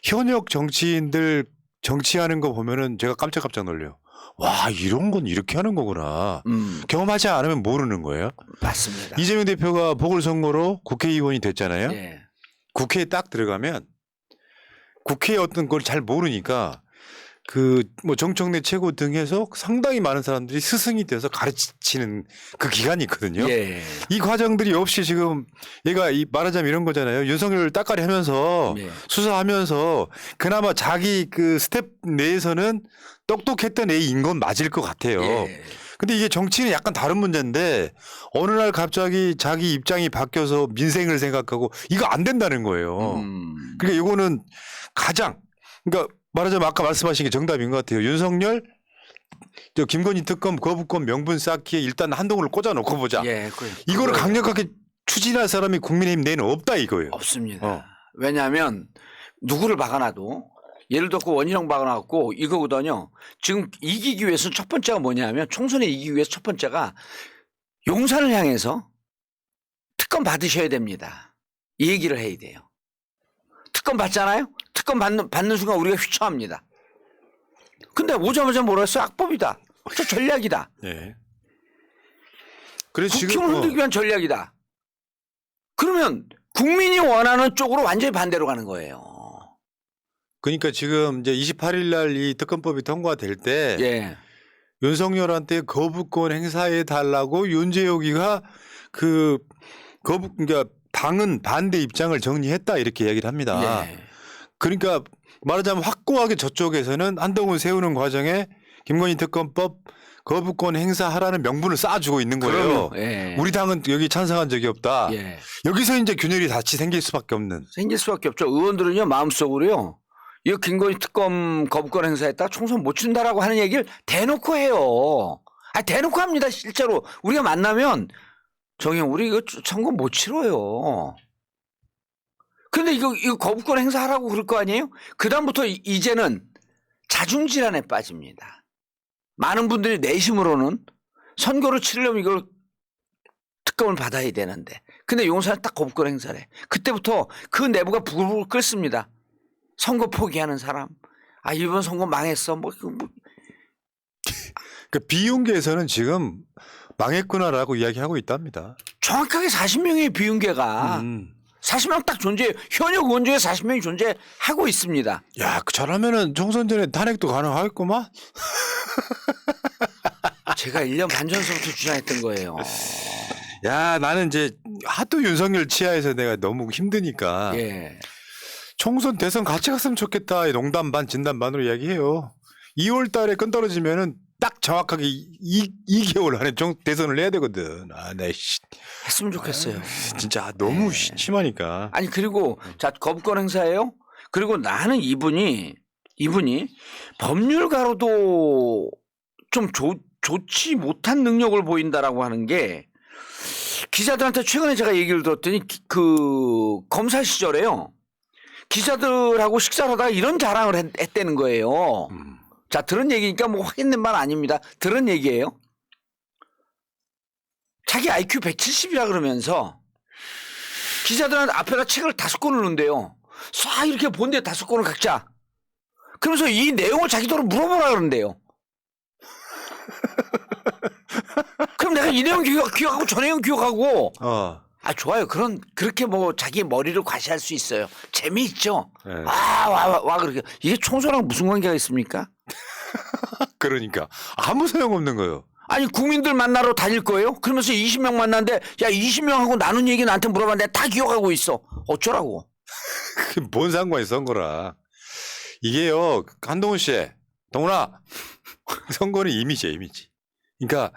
현역 정치인들 정치하는 거 보면은 제가 깜짝깜짝 놀래요. 와, 이런 건 이렇게 하는 거구나. 경험하지 않으면 모르는 거예요. 맞습니다. 이재명 대표가 보궐선거로 국회의원이 됐잖아요. 예. 국회에 딱 들어가면 국회의 어떤 걸 잘 모르니까 그 뭐 정청래 최고 등에서 상당히 많은 사람들이 스승이 돼서 가르치는 그 기간이 있거든요. 예. 이 과정들이 없이 지금 얘가 말하자면 이런 거잖아요. 윤석열 따까리 하면서 예. 수사하면서 그나마 자기 그 스텝 내에서는 똑똑했던 애인 건 맞을 것 같아요. 예. 근데 이게 정치는 약간 다른 문제인데 어느 날 갑자기 자기 입장이 바뀌어서 민생을 생각하고 이거 안 된다는 거예요. 그러니까 이거는 가장 그러니까 말하자면 아까 말씀하신 게 정답인 것 같아요. 윤석열, 김건희 특검, 거부권 명분 쌓기에 일단 한동훈을 꽂아놓고 보자. 예. 이거를 강력하게 추진할 사람이 국민의힘 내에는 없다 이거예요. 없습니다. 왜냐하면 누구를 박아놔도 예를 들어 원희룡 박아놨고 이거거든요. 지금 이기기 위해서 첫 번째가 뭐냐면 총선에 이기기 위해서 첫 번째가 용산을 향해서 특검 받으셔야 됩니다. 이 얘기를 해야 돼요. 특검 받잖아요. 특검 받는 순간 우리가 휘청합니다. 근데 오자마자 뭐라 했어요? 악법이다. 저 전략이다. 네. 그래서 국힘을 지금 흔들기 위한 전략이다. 그러면 국민이 원하는 쪽으로 완전히 반대로 가는 거예요. 그러니까 지금 이제 28일 날 이 특검법이 통과될 때 예. 윤석열한테 거부권 행사해 달라고 윤재옥이가 그 그러니까 당은 반대 입장을 정리했다 이렇게 얘기를 합니다. 예. 그러니까 말하자면 확고하게 저쪽에서는 한동훈 세우는 과정에 김건희 특검법 거부권 행사하라는 명분을 쌓아주고 있는 거예요. 예. 우리 당은 여기 찬성한 적이 없다. 예. 여기서 이제 균열이 다시 생길 수밖에 없는. 생길 수밖에 없죠. 의원들은요 마음속으로요. 이거 김건희 특검 거부권 행사했다 총선 못 준다라고 하는 얘기를 대놓고 해요. 대놓고 합니다. 실제로 우리가 만나면 정형 우리 이거 선거 못 치러요. 그런데 이거 거부권 행사하라고 그럴 거 아니에요? 그 다음부터 이제는 자중질환에 빠집니다. 많은 분들이 내심으로는 선거를 치르려면 이걸 특검을 받아야 되는데 근데 용산에 딱 거부권 행사를 해. 그때부터 그 내부가 부글부글 끓습니다. 선거 포기하는 사람. 이번 선거 망했어. 그 비윤계에서는 지금 망했구나라고 이야기하고 있답니다. 정확하게 40명의 비윤계가 40명 딱 존재해요. 현역 의원 중에 40명이 존재하고 있습니다. 야, 잘하면은 총선 전에 탄핵도 가능하겠구만. 제가 1년 반 전서부터 주장했던 거예요. 야, 나는 이제 하도 윤석열 치하에서 내가 너무 힘드니까 예. 총선 대선 같이 갔으면 좋겠다. 농담 반 진담 반으로 이야기해요. 2월 달에 끈 떨어지면은 딱 정확하게 2개월 안에 대선을 해야 되거든. 나 했으면 좋겠어요. 진짜 너무 심하니까. 아니 그리고 자 거부권 행사예요. 그리고 나는 이분이 법률가로도 좀 좋지 못한 능력을 보인다라고 하는 게 기자들한테 최근에 제가 얘기를 들었더니 그 검사 시절에요. 기자들하고 식사를 하다가 이런 자랑을 했다는 거예요. 자, 들은 얘기니까 뭐 확인된 말 아닙니다. 들은 얘기예요. 자기 IQ 170이라 그러면서 기자들한테 앞에다 책을 5권을 넣는데요. 싹 이렇게 본데 5권을 각자. 그러면서 이 내용을 자기도로 물어보라 그러는데요. 그럼 내가 이 내용 기억하고 저 내용 기억하고. 좋아요. 그렇게 뭐 자기 머리를 과시할 수 있어요. 재미있죠? 네. 와, 그렇게. 이게 총선하고 무슨 관계가 있습니까? 그러니까 아무 소용없는 거예요. 아니 국민들 만나러 다닐 거예요? 그러면서 20명 만났는데 야 20명하고 나눈 얘기 나한테 물어봤는데 다 기억하고 있어. 어쩌라고. 그게 뭔 상관이 선거라. 이게요. 한동훈 씨. 동훈아. 선거는 이미지야 이미지. 그러니까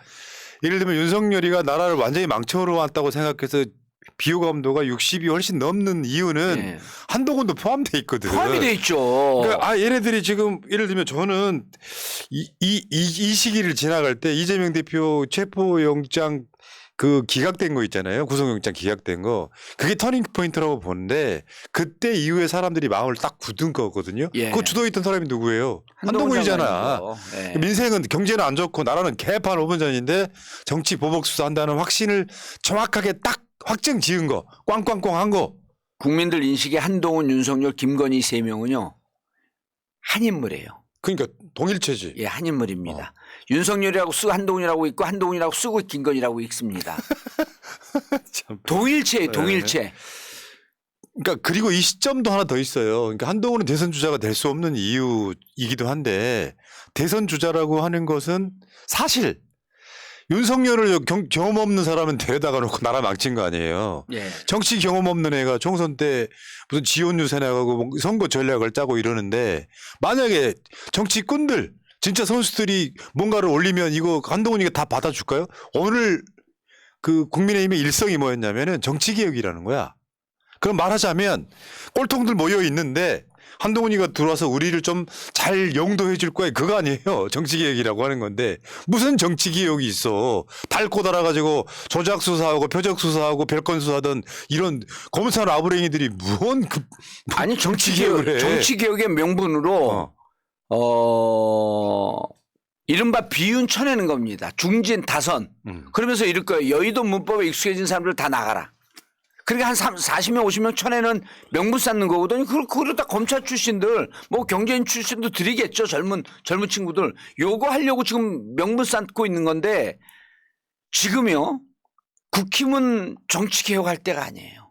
예를 들면 윤석열이가 나라를 완전히 망쳐놓으러 왔다고 생각해서 비호감도가 60이 훨씬 넘는 이유는 네. 한동훈도 포함돼 있거든. 포함이 돼 있죠. 그러니까 얘네들이 지금 예를 들면 저는 이 시기를 지나갈 때 이재명 대표 체포영장 그 기각된 거 있잖아요. 구속영장 기각된 거. 그게 터닝 포인트라고 보는데 그때 이후에 사람들이 마음을 딱 굳은 거거든요. 예. 그 주도했던 사람이 누구예요? 한동훈 한동훈이잖아. 장관이죠. 예. 민생은 경제는 안 좋고 나라는 개판 5분 전인데 정치 보복 수사한다는 확신을 정확하게 딱 확정 지은 거. 꽝꽝꽝 한 거. 국민들 인식에 한동훈, 윤석열, 김건희 세 명은요 한 인물이에요. 그러니까 동일체지. 예, 한 인물입니다. 윤석열이라고 쓰고 한동훈이라고 있고 한동훈이라고 쓰고 김건희라고 읽습니다. 참. 동일체예요, 동일체. 그러니까 그리고 이 시점도 하나 더 있어요. 그러니까 한동훈은 대선 주자가 될 수 없는 이유이기도 한데 대선 주자라고 하는 것은 사실 윤석열을 경험 없는 사람은 데려다가 놓고 나라 망친 거 아니에요. 예. 정치 경험 없는 애가 총선 때 무슨 지원 유세 나가고 뭐 선거 전략을 짜고 이러는데 만약에 정치꾼들 진짜 선수들이 뭔가를 올리면 이거 한동훈이가 다 받아줄까요? 오늘 그 국민의힘의 일성이 뭐였냐면은 정치개혁이라는 거야. 그럼 말하자면 꼴통들 모여 있는데 한동훈이가 들어와서 우리를 좀 잘 용도해 줄 거야. 그거 아니에요. 정치개혁이라고 하는 건데 무슨 정치개혁이 있어. 닳고 달아가지고 조작수사하고 표적수사하고 별건수사하던 이런 검사 아부랭이들이 무언 아니 정치개혁을 해. 정치개혁의 명분으로 이른바 비윤 쳐내는 겁니다. 중진 다선. 그러면서 이럴 거예요. 여의도 문법에 익숙해진 사람들 다 나가라. 그러니까 한 40명 50명 쳐내는 명분 쌓는 거거든요. 그러다 검찰 출신들 뭐 경제인 출신도 드리겠죠. 젊은 친구들. 요거 하려고 지금 명분 쌓고 있는 건데 지금요. 국힘은 정치개혁할 때가 아니에요.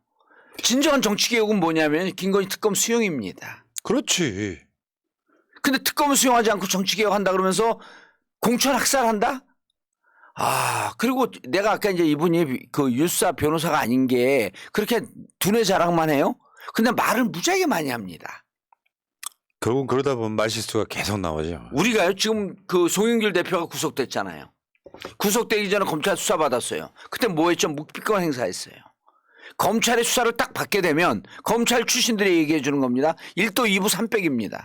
진정한 정치개혁은 뭐냐면 김건희 특검 수용입니다. 그렇지. 근데 특검을 수용하지 않고 정치개혁한다 그러면서 공천 학살한다? 그리고 내가 아까 이제 이분이 그 유사 변호사가 아닌 게 그렇게 두뇌 자랑만 해요? 근데 말을 무지하게 많이 합니다. 결국은 그러다 보면 말실수가 계속 나오죠. 우리가요, 지금 그 송영길 대표가 구속됐잖아요. 구속되기 전에 검찰 수사받았어요. 그때 뭐 했죠? 묵비권 행사했어요. 검찰의 수사를 딱 받게 되면 검찰 출신들이 얘기해 주는 겁니다. 1도 2부 3백입니다.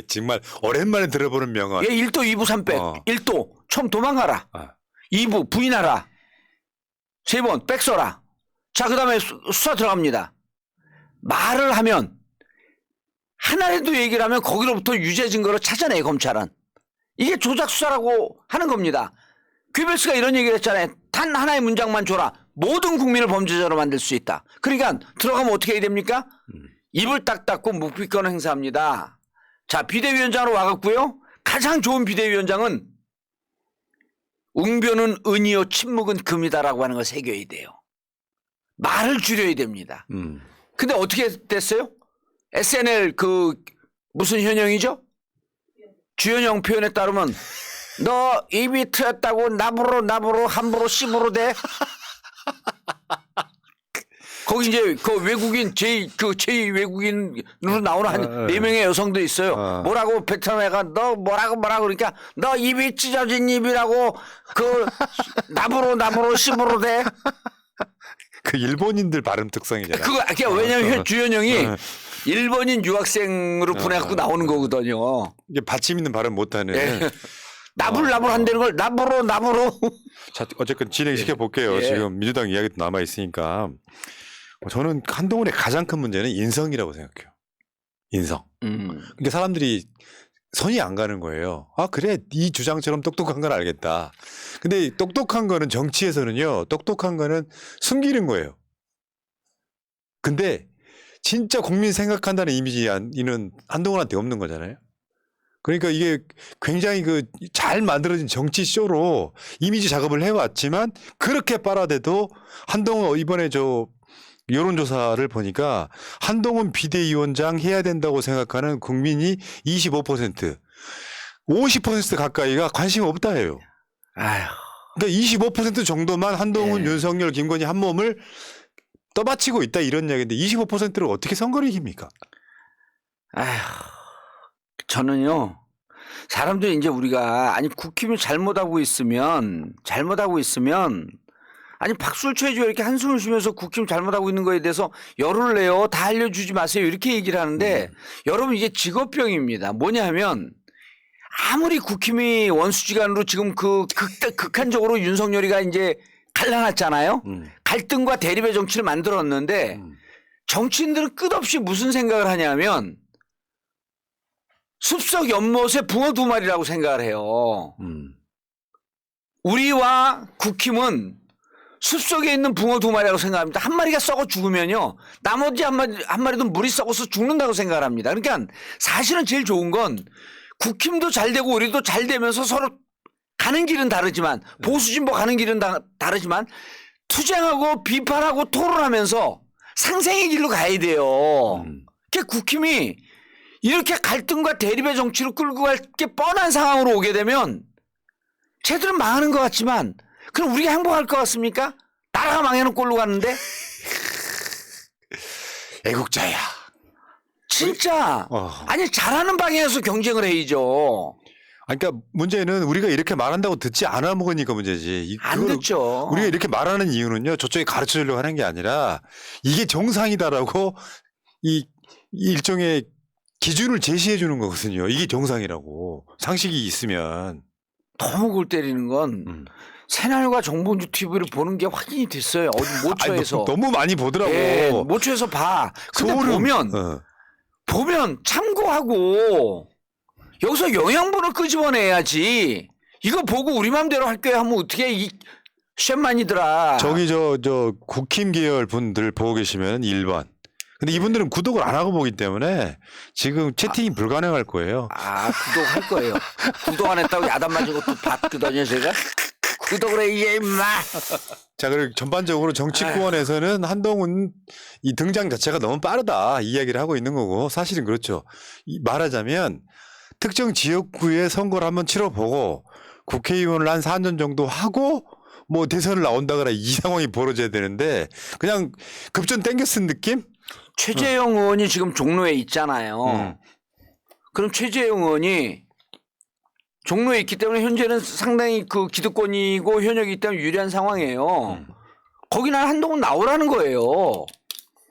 정말 오랜만에 들어보는 명언. 예, 1도 2부 3백. 1도 처음 도망가라. 2부 부인하라. 3번 백 써라. 자, 그다음에 수사 들어갑니다. 말을 하면 하나라도 얘기를 하면 거기로부터 유죄 증거를 찾아내 검찰은. 이게 조작 수사라고 하는 겁니다. 괴벨스가 이런 얘기를 했잖아요. 단 하나의 문장만 줘라. 모든 국민을 범죄자로 만들 수 있다. 그러니까 들어가면 어떻게 해야 됩니까? 입을 딱 닫고 묵비권 행사합니다. 자, 비대위원장으로 와갖고요. 가장 좋은 비대위원장은 웅변은 은이요 침묵은 금이다라고 하는 걸 새겨야 돼요. 말을 줄여야 됩니다. 근데 어떻게 됐어요? SNL 그 무슨 현영이죠? 주현영 표현에 따르면 너 입이 트였다고 나부로 함부로 씹으로 돼? 거기 이제 그 외국인 제2 외국인으로 나오는 한 4명의 여성도 있어요. 뭐라고 베트남애가 너 뭐라고 그러니까 너 입이 찢어진 입이라고 그 나부로 씹으로 돼? 그 일본인들 발음 특성이잖아. 그거 왜냐면 주현영이 일본인 유학생으로 보내갖고 나오는 거거든요. 이게 받침 있는 발음 못하는. 예. 나불 한다는 걸 나부로. 자, 어쨌든 진행시켜 볼게요. 예. 지금 민주당 이야기도 남아 있으니까. 저는 한동훈의 가장 큰 문제는 인성이라고 생각해요. 인성. 그러니까 사람들이 선이 안 가는 거예요. 그래. 이 주장처럼 똑똑한 건 알겠다. 근데 똑똑한 거는 정치에서는요. 똑똑한 거는 숨기는 거예요. 근데 진짜 국민 생각한다는 이미지는 한동훈한테 없는 거잖아요. 그러니까 이게 굉장히 그 잘 만들어진 정치 쇼로 이미지 작업을 해왔지만 그렇게 빨아대도 한동훈 이번에 여론조사를 보니까 한동훈 비대위원장 해야 된다고 생각하는 국민이 25%. 50% 가까이가 관심 없다 해요. 아휴. 그러니까 25% 정도만 한동훈, 네. 윤석열, 김건희 한 몸을 떠받치고 있다 이런 이야기인데 25%를 어떻게 선거를 이깁니까? 아휴. 저는요. 사람들이 이제 우리가 아니 국힘이 잘못하고 있으면 아니 박수를 쳐야죠. 이렇게 한숨을 쉬면서 국힘 잘못하고 있는 거에 대해서 열을 내요. 다 알려주지 마세요. 이렇게 얘기를 하는데 여러분 이게 직업병입니다. 뭐냐 하면 아무리 국힘이 원수지간으로 지금 그 극한적으로 윤석열이가 이제 갈라놨잖아요. 갈등과 대립의 정치를 만들었는데 정치인들은 끝없이 무슨 생각을 하냐면 숲속 연못에 붕어 두 마리라고 생각을 해요. 우리와 국힘은 숲속에 있는 붕어 두 마리라고 생각합니다. 한 마리가 썩어 죽으면요. 나머지 한 마리도 물이 썩어서 죽는다고 생각을 합니다. 그러니까 사실은 제일 좋은 건 국힘도 잘 되고 우리도 잘 되면서 서로 가는 길은 다르지만 보수진보 가는 길은 다르지만 투쟁하고 비판하고 토론하면서 상생의 길로 가야 돼요. 그러니까 국힘이 이렇게 갈등과 대립의 정치로 끌고 갈 게 뻔한 상황으로 오게 되면 쟤들은 망하는 것 같지만 그럼 우리가 행복할 것 같습니까? 나라가 망해놓은 꼴로 갔는데 애국자야. 진짜 아니 잘하는 방향에서 경쟁을 해야죠. 그러니까 문제는 우리가 이렇게 말한다고 듣지 않아 먹으니까 문제지. 안 듣죠. 우리가 이렇게 말하는 이유는요. 저쪽에 가르쳐 주려고 하는 게 아니라 이게 정상이다라고 이 일종의 기준을 제시해 주는 거거든요. 이게 정상이라고. 상식이 있으면. 너무 골 때리는 건 새날과 정봉주 TV를 보는 게 확인이 됐어요. 어디 모처에서. 너무 많이 보더라고. 예, 모처에서 봐. 근데 보면 참고하고 여기서 영양분을 끄집어내야지. 이거 보고 우리 맘대로 할 거야 하면 어떻게 이 쉔만이더라. 저기 저 국힘 계열 분들 보고 계시면 일반. 근데 이분들은 구독을 안 하고 보기 때문에 지금 채팅이 불가능할 거예요. 구독할 거예요. 구독 안 했다고 야단 맞은 것도 봤거든요, 제가. 구독을 해, 이게 임마. 자, 그리고 전반적으로 정치권에서는 한동훈 이 등장 자체가 너무 빠르다 이 이야기를 하고 있는 거고 사실은 그렇죠. 말하자면 특정 지역구에 선거를 한번 치러보고 국회의원을 한 4년 정도 하고 뭐 대선을 나온다거나 이 상황이 벌어져야 되는데 그냥 급전 땡겨 쓴 느낌? 최재형 의원이 지금 종로에 있잖아요. 그럼 최재형 의원이 종로에 있기 때문에 현재는 상당히 그 기득권이고 현역이기 때문에 유리한 상황이에요. 거기는 한동훈 나오라는 거예요.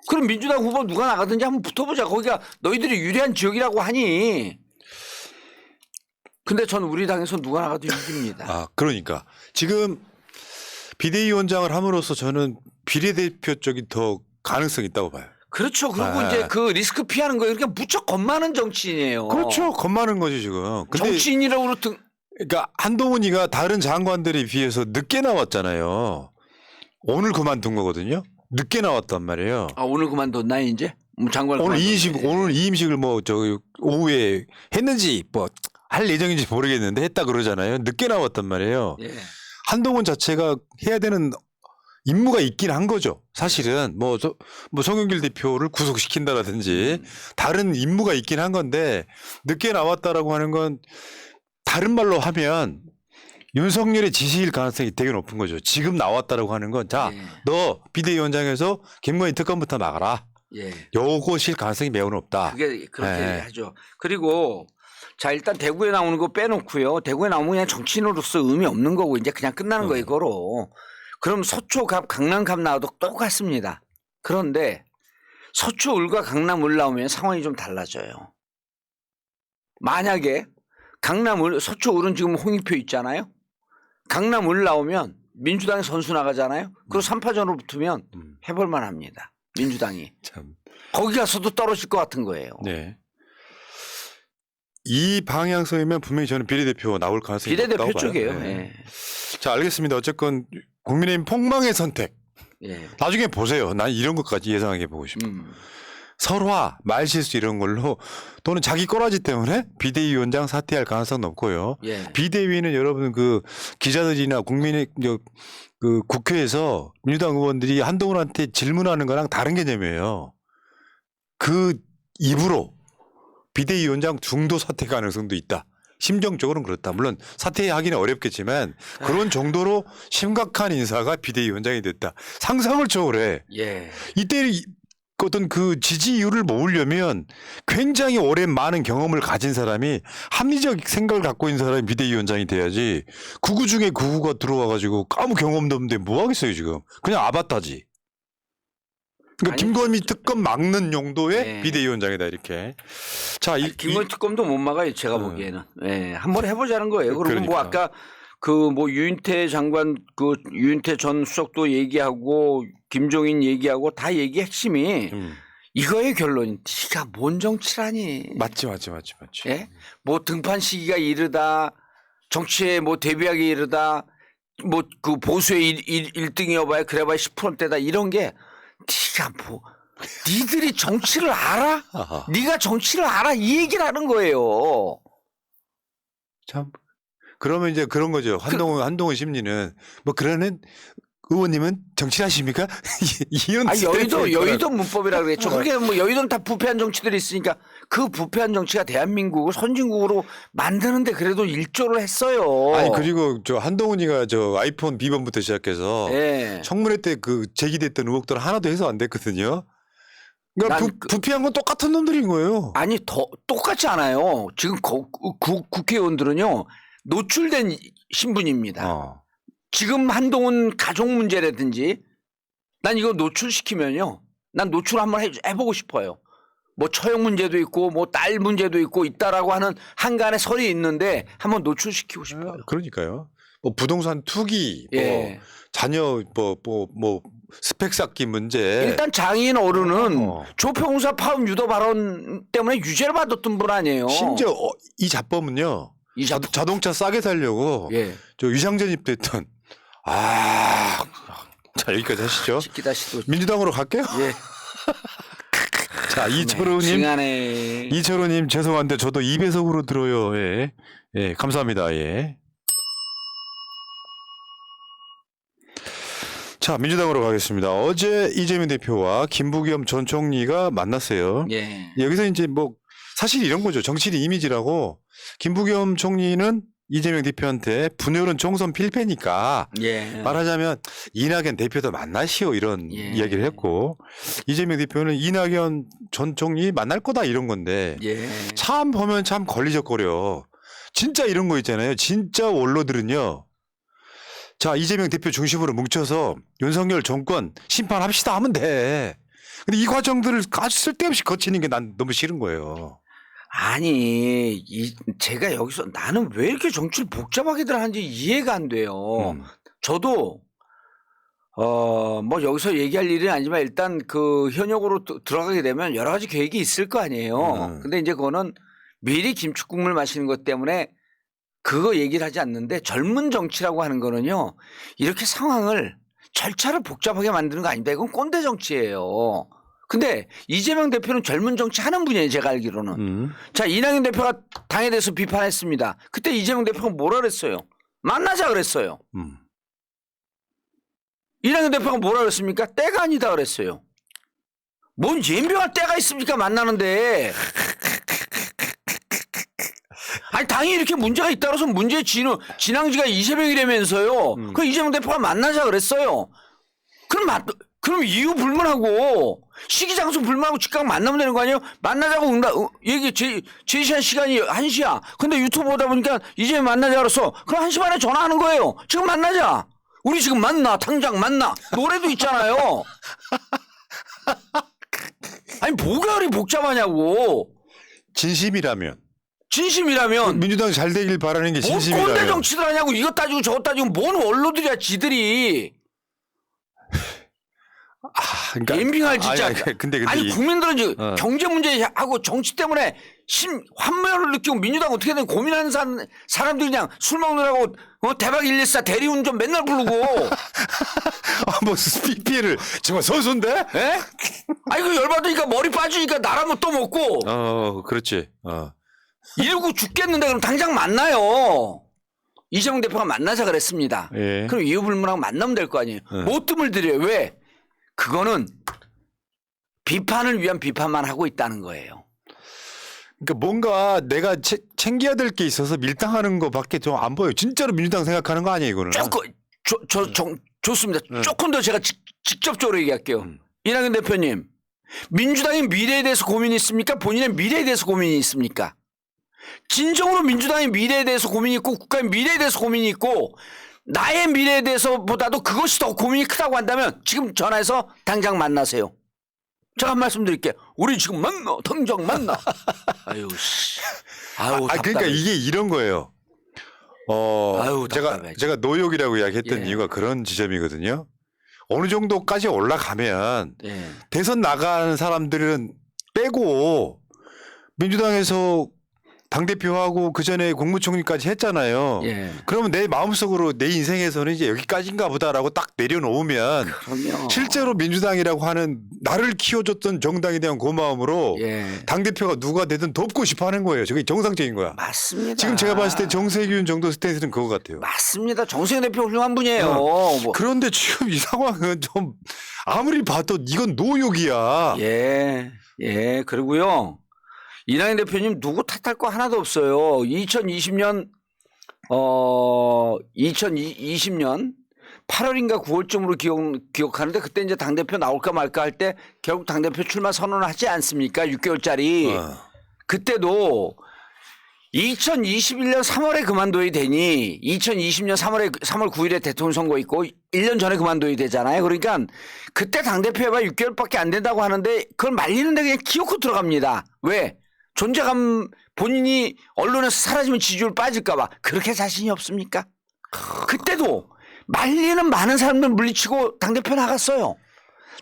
그럼 민주당 후보 누가 나가든지 한번 붙어보자. 거기가 너희들이 유리한 지역이라고 하니. 근데 전 우리 당에서 누가 나가도 이깁니다. 그러니까 지금 비대위원장을 함으로써 저는 비례대표 쪽이 더 가능성이 있다고 봐요. 그렇죠. 그리고 이제 그 리스크 피하는 거예요. 그러니까 무척 겁 많은 정치인이에요. 그렇죠. 겁 많은 거지 지금. 근데 정치인이라고 그러니까 한동훈이가 다른 장관들에 비해서 늦게 나왔잖아요. 오늘 그만둔 거거든요. 늦게 나왔단 말이에요. 오늘 그만뒀나 이제? 장관 오늘 이임식을 뭐 저기 오후에 했는지 뭐 할 예정인지 모르겠는데 했다 그러잖아요. 늦게 나왔단 말이에요. 예. 한동훈 자체가 해야 되는 임무가 있긴 한 거죠. 사실은 뭐 송영길 대표를 구속시킨다라든지 다른 임무가 있긴 한 건데 늦게 나왔다라고 하는 건 다른 말로 하면 윤석열의 지시일 가능성이 되게 높은 거죠. 지금 나왔다라고 하는 건 자, 너 비대위원장에서 김건희 특검부터 막아라. 예. 요것일 가능성이 매우 높다. 그게 그렇게 하죠. 그리고 자 일단 대구에 나오는 거 빼놓고요. 대구에 나오면 그냥 정치인으로서 의미 없는 거고 이제 그냥 끝나는 거 이거로. 그럼 서초갑 강남갑 나와도 똑같습니다. 그런데 서초을과 강남을 나오면 상황이 좀 달라져요. 만약에 강남을 서초을은 지금 홍익표 있잖아요. 강남을 나오면 민주당이 선수 나가잖아요. 그리고 3파전으로 붙으면 해볼만 합니다. 민주당이. 참. 거기 가서도 떨어질 것 같은 거예요. 네. 이 방향성이면 분명히 저는 비례대표 나올 가능성이 높다고 봐요. 비례대표 쪽이에요. 네. 네. 자, 알겠습니다. 어쨌건 국민의힘 폭망의 선택. 예. 나중에 보세요. 난 이런 것까지 예상해 보고 싶어. 설화, 말실수 이런 걸로 또는 자기 꼬라지 때문에 비대위원장 사퇴할 가능성 높고요. 예. 비대위는 여러분 그 기자들이나 국민의 그 국회에서 민주당 의원들이 한동훈한테 질문하는 거랑 다른 개념이에요. 그 입으로 비대위원장 중도 사퇴 가능성도 있다. 심정적으로는 그렇다. 물론 사퇴하기는 어렵겠지만 그런 정도로 심각한 인사가 비대위원장이 됐다. 상상을 초월해. 예. 이때 어떤 그 지지율을 모으려면 굉장히 오랜 많은 경험을 가진 사람이 합리적 생각을 갖고 있는 사람이 비대위원장이 돼야지 구구 중에 구구가 들어와가지고 아무 경험도 없는데 뭐 하겠어요 지금. 그냥 아바타지. 그러니까 아니, 김건희 특검 막는 용도의 네. 비대위원장이다 이렇게. 자, 김건희 특검도 못 막아요. 제가 보기에는. 예. 한번 해보자는 거예요. 그리고 뭐 그러니까. 아까 그 뭐 유인태 장관 그 유인태 전 수석도 얘기하고 김종인 얘기하고 다 얘기 핵심이 이거의 결론이 네가 뭔 정치라니. 맞지. 예? 뭐 등판 시기가 이르다. 정치에 뭐 데뷔하기 이르다. 뭐 그 보수의 1등이어봐야 그래봐야 10%대다 이런 게 네가 뭐 니들이 정치를 알아? 아하. 네가 정치를 알아? 이 얘기를 하는 거예요. 참. 그러면 이제 그런 거죠. 한동훈 심리는 뭐 그러는 의원님은 정치하십니까? 이런 여의도 문법이라 그랬죠. 그렇게 뭐 여의도는 다 부패한 정치들이 있으니까 그 부패한 정치가 대한민국을 선진국으로 만드는데 그래도 일조를 했어요. 아니 그리고 저 한동훈이가 저 아이폰 비번부터 시작해서 예. 청문회 때 그 제기됐던 의혹들 하나도 해소 안 됐거든요. 그러니까 난 부패한 건 똑같은 놈들인 거예요. 아니 더 똑같지 않아요. 지금 국회의원들은요 노출된 신분입니다. 지금 한동훈 가족 문제라든지 난 이거 노출시키면요. 난 노출 한번 해보고 싶어요. 뭐 처형 문제도 있고 뭐 딸 문제도 있고 있다라고 하는 한간에 설이 있는데 한번 노출시키고 싶어요. 그러니까요. 뭐 부동산 투기, 뭐 예. 자녀 뭐 스펙 쌓기 문제. 일단 장애인 어른은 조평사 파업 유도 발언 때문에 유죄를 받았던 분 아니에요. 심지어 이 자범은요. 이 자범. 자동차 싸게 살려고 예. 저 위장전입됐던 자 여기까지 하시죠. 시키다 시도. 민주당으로 갈게요. 예. 자 이철우님, 징하네. 이철우님 죄송한데 저도 2배속으로 들어요. 예, 예 감사합니다. 예. 자 민주당으로 가겠습니다. 어제 이재명 대표와 김부겸 전 총리가 만났어요. 예. 여기서 이제 뭐 사실 이런 거죠. 정치인 이미지라고 김부겸 총리는 이재명 대표한테 분열은 총선 필패니까 예. 말하자면 이낙연 대표도 만나시오 이런 예. 이야기를 했고 이재명 대표는 이낙연 전 총리 만날 거다 이런 건데 예. 참 보면 참 걸리적거려. 진짜 이런 거 있잖아요. 진짜 원로들은요. 자 이재명 대표 중심으로 뭉쳐서 윤석열 정권 심판합시다 하면 돼. 근데 이 과정들을 아주 쓸데없이 거치는 게 난 너무 싫은 거예요. 아니, 제가 여기서 나는 왜 이렇게 정치를 복잡하게들 하는지 이해가 안 돼요. 저도, 뭐 여기서 얘기할 일은 아니지만 일단 그 현역으로 들어가게 되면 여러 가지 계획이 있을 거 아니에요. 근데 이제 그거는 미리 김치국물 마시는 것 때문에 그거 얘기를 하지 않는데 젊은 정치라고 하는 거는요. 이렇게 상황을 절차를 복잡하게 만드는 거 아닙니다. 이건 꼰대 정치예요. 근데 이재명 대표는 젊은 정치 하는 분이에요. 제가 알기로는. 자, 이낙연 대표가 당에 대해서 비판했습니다. 그때 이재명 대표가 뭐라 그랬어요? 만나자 그랬어요. 이낙연 대표가 뭐라 그랬습니까? 때가 아니다 그랬어요. 뭔 연병할 때가 있습니까? 만나는데. 아니 당이 이렇게 문제가 있다고 해서 문제의 진앙지가 이재명이라면서요. 그 이재명 대표가 만나자 그랬어요. 그럼 이유 불문하고 시기 장소 불문하고 즉각 만나면 되는 거 아니에요? 만나자고 얘기 제시한 시간이 1시야. 근데 유튜브 보다 보니까 이제 만나자 그랬어. 그럼 1시 반에 전화하는 거예요. 지금 만나자. 우리 지금 만나. 당장 만나. 노래도 있잖아요. 아니 뭐가 그리 복잡하냐고. 진심이라면 민주당이 잘 되길 바라는 게 진심이라면. 뭔 꼰대 정치들 하냐고. 이것 따지고 저것 따지고 뭔 원로들이야 지들이. 그러니까, 엠빙할 진짜. 근데 아니 국민들은 지금 경제 문제하고 정치 때문에 환멸을 느끼고 민주당 어떻게든 고민하는 사람들이 그냥 술 먹느라고 대박 114 대리운전 맨날 부르고. 뭐 PPL을 정말 선수인데? 예? 아니 그 열받으니까 머리 빠지니까 나라면 또 먹고. 그렇지. 이러고 죽겠는데 그럼 당장 만나요. 이재명 대표가 만나자 그랬습니다. 예. 그럼 이유 불문하고 만나면 될 거 아니에요. 뭐 뜸을 들여요. 왜? 그거는 비판을 위한 비판만 하고 있다는 거예요. 그러니까 뭔가 내가 챙겨야 될 게 있어서 밀당하는 거밖에 좀 안 보여요. 진짜로 민주당 생각하는 거 아니에요, 이거는? 좋습니다. 조금 더 제가 직접적으로 얘기할게요. 이낙연 대표님, 민주당의 미래에 대해서 고민이 있습니까? 본인의 미래에 대해서 고민이 있습니까? 진정으로 민주당의 미래에 대해서 고민이 있고 국가의 미래에 대해서 고민이 있고 나의 미래에 대해서보다도 그것이 더 고민이 크다고 한다면 지금 전화해서 당장 만나세요. 제가 한 말씀 드릴게요. 우리 지금 만나. 당장 만나. 아유 씨. 아유 그러니까 답답해. 이게 이런 거예요. 아유, 제가 노욕이라고 이야기했던 예. 이유가 그런 지점이거든요. 어느 정도까지 올라가면 예. 대선 나가는 사람들은 빼고 민주당에서 당대표하고 그 전에 국무총리까지 했잖아요. 예. 그러면 내 마음속으로 내 인생에서는 이제 여기까지인가 보다라고 딱 내려놓으면 그럼요. 실제로 민주당이라고 하는 나를 키워줬던 정당에 대한 고마움으로 예. 당대표가 누가 되든 돕고 싶어 하는 거예요. 저게 정상적인 거야. 맞습니다. 지금 제가 봤을 때 정세균 정도 스탠스는 그거 같아요. 맞습니다. 정세균 대표 훌륭한 분이에요. 뭐. 그런데 지금 이 상황은 좀 아무리 봐도 이건 노욕이야. 예. 예. 그리고요. 이낙연 대표님 누구 탓할 거 하나도 없어요. 2020년 8월인가 9월쯤으로 기억하는데 그때 이제 당대표 나올까 말까 할 때 결국 당대표 출마 선언을 하지 않습니까? 6개월짜리. 그때도 2021년 3월에 그만둬야 되니 2020년 3월 9일에 대통령 선거 있고 1년 전에 그만둬야 되잖아요. 그러니까 그때 당대표가 6개월밖에 안 된다고 하는데 그걸 말리는데 그냥 기어코 들어갑니다. 왜? 존재감 본인이 언론에서 사라지면 지지율 빠질까 봐. 그렇게 자신이 없습니까? 그때도 말리는 많은 사람들 물리치고 당대표 나갔어요.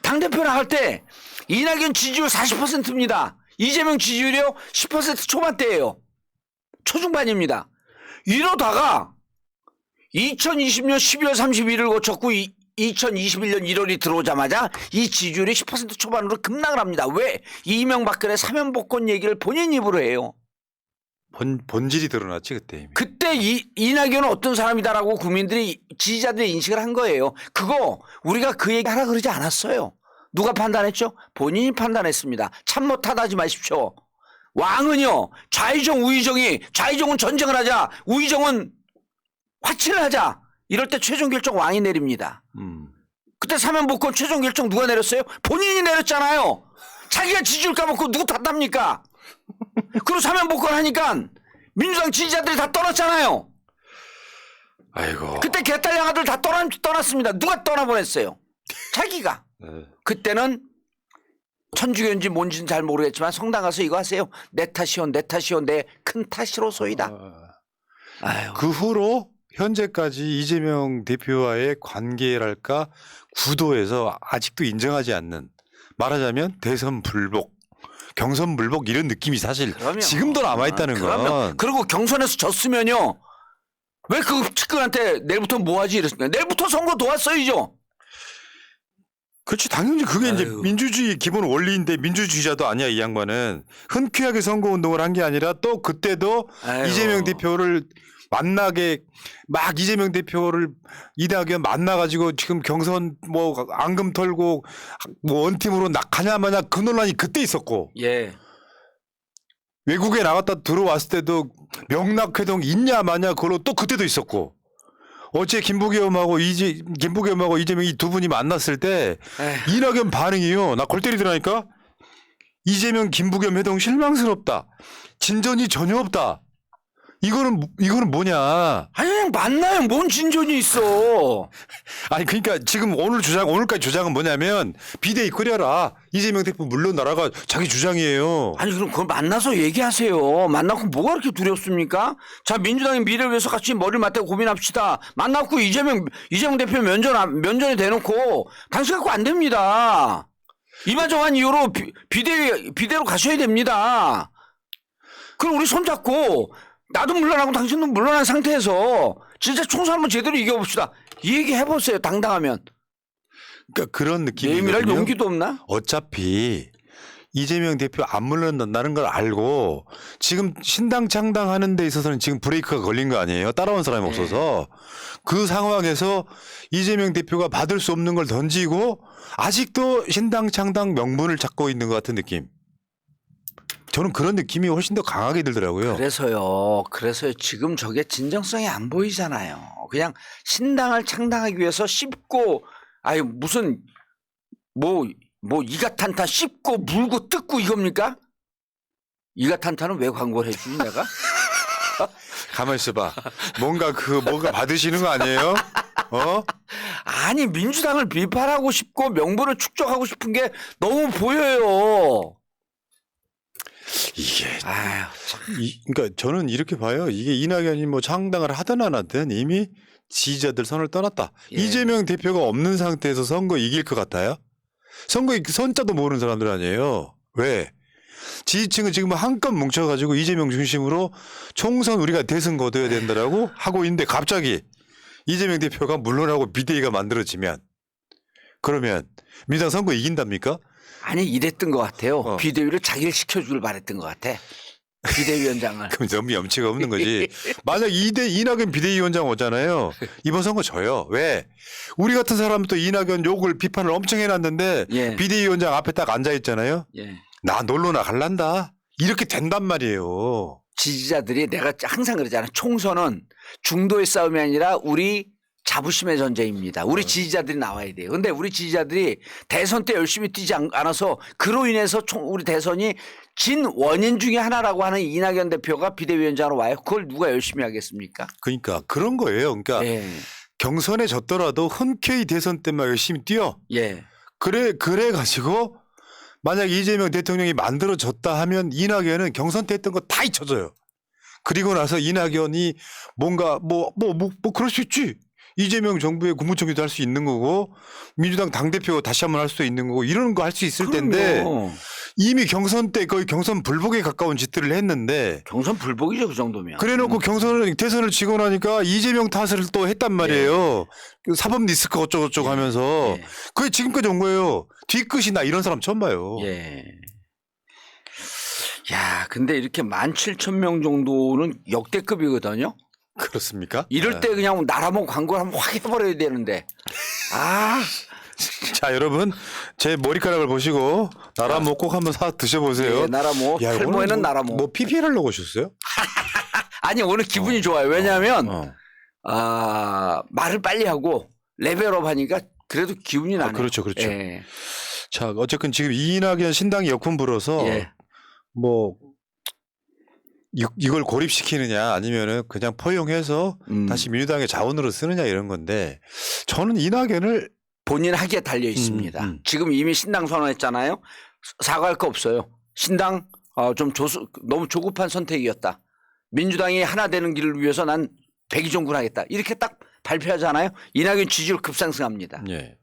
당대표 나갈 때 이낙연 지지율 40%입니다. 이재명 지지율이요 10% 초반대예요. 초중반입니다. 이러다가 2020년 12월 31일을 거쳤고 2021년 1월이 들어오자마자 이 지지율이 10% 초반으로 급락을 합니다. 왜? 이명박근혜 사면복권 얘기를 본인 입으로 해요. 본질이 드러났지 그때 이미. 그때 이낙연은 어떤 사람이다라고 국민들이 지지자들이 인식을 한 거예요. 그거 우리가 그 얘기 하라 그러지 않았어요. 누가 판단했죠? 본인이 판단했습니다. 참 못하다지 마십시오. 왕은요 좌의정 우의정이 좌의정은 전쟁을 하자 우의정은 화친을 하자 이럴 때 최종 결정 왕이 내립니다. 그때 사면복권 최종 결정 누가 내렸어요? 본인이 내렸잖아요. 자기가 지지율 까먹고 누구 탓합니까? 그리고 사면복권 하니까 민주당 지지자들이 다 떠났잖아요. 아이고. 그때 개딸 양아들 다 떠났습니다. 누가 떠나보냈어요? 자기가. 그때는 천주교인지 뭔지는 잘 모르겠지만 성당 가서 이거 하세요. 내 탓이요 내 탓이요 내 큰 탓이로소이다. 아유. 그 후로 현재까지 이재명 대표와의 관계랄까 구도에서 아직도 인정하지 않는 말하자면 대선 불복, 경선 불복 이런 느낌이 사실 그럼요. 지금도 남아있다는 건. 그리고 경선에서 졌으면요. 왜 그 측근한테 내일부터 뭐 하지 이랬습니까? 내일부터 선거 도왔어야죠. 그렇지 당연히 그게 이제 아유. 민주주의 기본 원리인데 민주주의자도 아니야 이 양반은. 흔쾌하게 선거운동을 한 게 아니라 또 그때도 아유. 이재명 대표를 만나게 막 이재명 대표를 이낙연 만나가지고 지금 경선 뭐 앙금 털고 뭐 원팀으로 가냐 마냐 그 논란이 그때 있었고 예. 외국에 나갔다 들어왔을 때도 명락회동 있냐 마냐 그걸로 또 그때도 있었고 어제 김부겸하고 이재명 이 두 분이 만났을 때 에휴. 이낙연 반응이요. 나 골 때리더라니까. 이재명 김부겸 회동 실망스럽다. 진전이 전혀 없다. 이거는 뭐냐? 아니 그냥 만나요. 뭔 진전이 있어. 아니 그러니까 지금 오늘까지 주장은 뭐냐면 비대위 끓여라. 이재명 대표 물러나라가 자기 주장이에요. 아니 그럼 그걸 만나서 얘기하세요. 만나고 뭐가 그렇게 두렵습니까? 자 민주당의 미래를 위해서 같이 머리를 맞대고 고민합시다. 만나고 이재명 대표 면전에 대놓고 당신 갖고 안 됩니다. 이마정한 이유로 비대로 가셔야 됩니다. 그럼 우리 손잡고 나도 물러나고 당신도 물러난 상태에서 진짜 총선 한번 제대로 이겨봅시다. 이 얘기 해보세요. 당당하면. 그러니까 그런 느낌이. 예민할 용기도 없나? 어차피 이재명 대표 안 물러난다는 걸 알고 지금 신당 창당하는 데 있어서는 지금 브레이크가 걸린 거 아니에요. 따라온 사람이 없어서. 그 상황에서 이재명 대표가 받을 수 없는 걸 던지고 아직도 신당 창당 명분을 찾고 있는 것 같은 느낌. 저는 그런 느낌이 훨씬 더 강하게 들더라고요. 그래서요. 지금 저게 진정성이 안 보이잖아요. 그냥 신당을 창당하기 위해서 씹고 아유 무슨 뭐 이가탄탄 씹고 물고 뜯고 이겁니까? 이가탄탄은 왜 광고를 해주니 내가? 가만 있어봐. 뭔가 받으시는 거 아니에요? 어? 아니 민주당을 비판하고 싶고 명분을 축적하고 싶은 게 너무 보여요. 이게 아유, 그러니까 저는 이렇게 봐요. 이게 이낙연이 뭐 창당을 하든 안 하든 이미 지지자들 선을 떠났다. 예. 이재명 대표가 없는 상태에서 선거 이길 것 같아요? 선거 선자도 모르는 사람들 아니에요. 왜? 지지층은 지금 한껏 뭉쳐가지고 이재명 중심으로 총선 우리가 대선 거둬야 된다라고 하고 있는데 갑자기 이재명 대표가 물러나고 비대위가 만들어지면 그러면 민주당 선거 이긴답니까? 아니 이랬던 것 같아요. 어. 비대위를 자기를 시켜주길 바랬던 것 같아. 비대위원장을. 그럼 너무 염치가 없는 거지. 만약 이낙연 비대위원장 오잖아요. 이번 선거 져요. 왜? 우리 같은 사람도 이낙연 욕을 비판을 엄청 해놨는데 예. 비대위원장 앞에 딱 앉아 있잖아요. 예. 나 놀러나 갈란다. 이렇게 된단 말이에요. 지지자들이 내가 항상 그러잖아. 총선은 중도의 싸움이 아니라 우리 자부심의 전쟁입니다. 우리 지지자들이 나와야 돼요. 근데 우리 지지자들이 대선 때 열심히 뛰지 않아서 그로 인해서 우리 대선이 진 원인 중에 하나라고 하는 이낙연 대표가 비대위원장으로 와요. 그걸 누가 열심히 하겠습니까? 그러니까 그런 거예요. 그러니까 예. 경선에 졌더라도 흔쾌히 대선 때만 열심히 뛰어. 예. 그래 가지고 만약 이재명 대통령이 만들어졌다 하면 이낙연은 경선 때 했던 거 다 잊혀져요. 그리고 나서 이낙연이 뭔가 뭐 그럴 수 있지. 이재명 정부의 국무총리도 할 수 있는 거고 민주당 당대표 다시 한번 할 수도 있는 거고 이런 거 할 수 있을 텐데 이미 경선 때 거의 경선 불복에 가까운 짓들을 했는데 경선 불복이죠 그 정도면. 그래놓고 대선을 지고 나니까 이재명 탓을 또 했단 말이에요. 그 사법 리스크 어쩌고저쩌고 하면서 예. 그게 지금까지 온 거예요. 뒤끝이 나 이런 사람 처음 봐요. 예. 야, 근데 이렇게 17,000명 정도는 역대급이거든요. 그렇습니까? 이럴 때 그냥 나라모 광고를 한번 확 해버려야 되는데. 아, 자 여러분 제 머리카락을 보시고 나라모 꼭 한번 사 드셔보세요. 예, 나라모. 야, 탈모에는 오늘 나라모. 뭐 PPL 하려고 오셨어요? 아니 오늘 기분이 좋아요. 왜냐하면 말을 빨리 하고 레벨업 하니까 그래도 기분이 나네요. 그렇죠. 예. 자 어쨌든 지금 이낙연 신당이 역풍 불어서 예. 뭐 이걸 고립시키느냐 아니면은 그냥 포용해서 다시 민주당의 자원으로 쓰느냐 이런 건데 저는 이낙연을 본인 하기에 달려 있습니다. 지금 이미 신당 선언했잖아요. 사과할 거 없어요. 신당 너무 조급한 선택이었다. 민주당이 하나 되는 길을 위해서 난 백의종군하겠다. 이렇게 딱 발표하잖아요. 이낙연 지지율 급상승합니다. 예.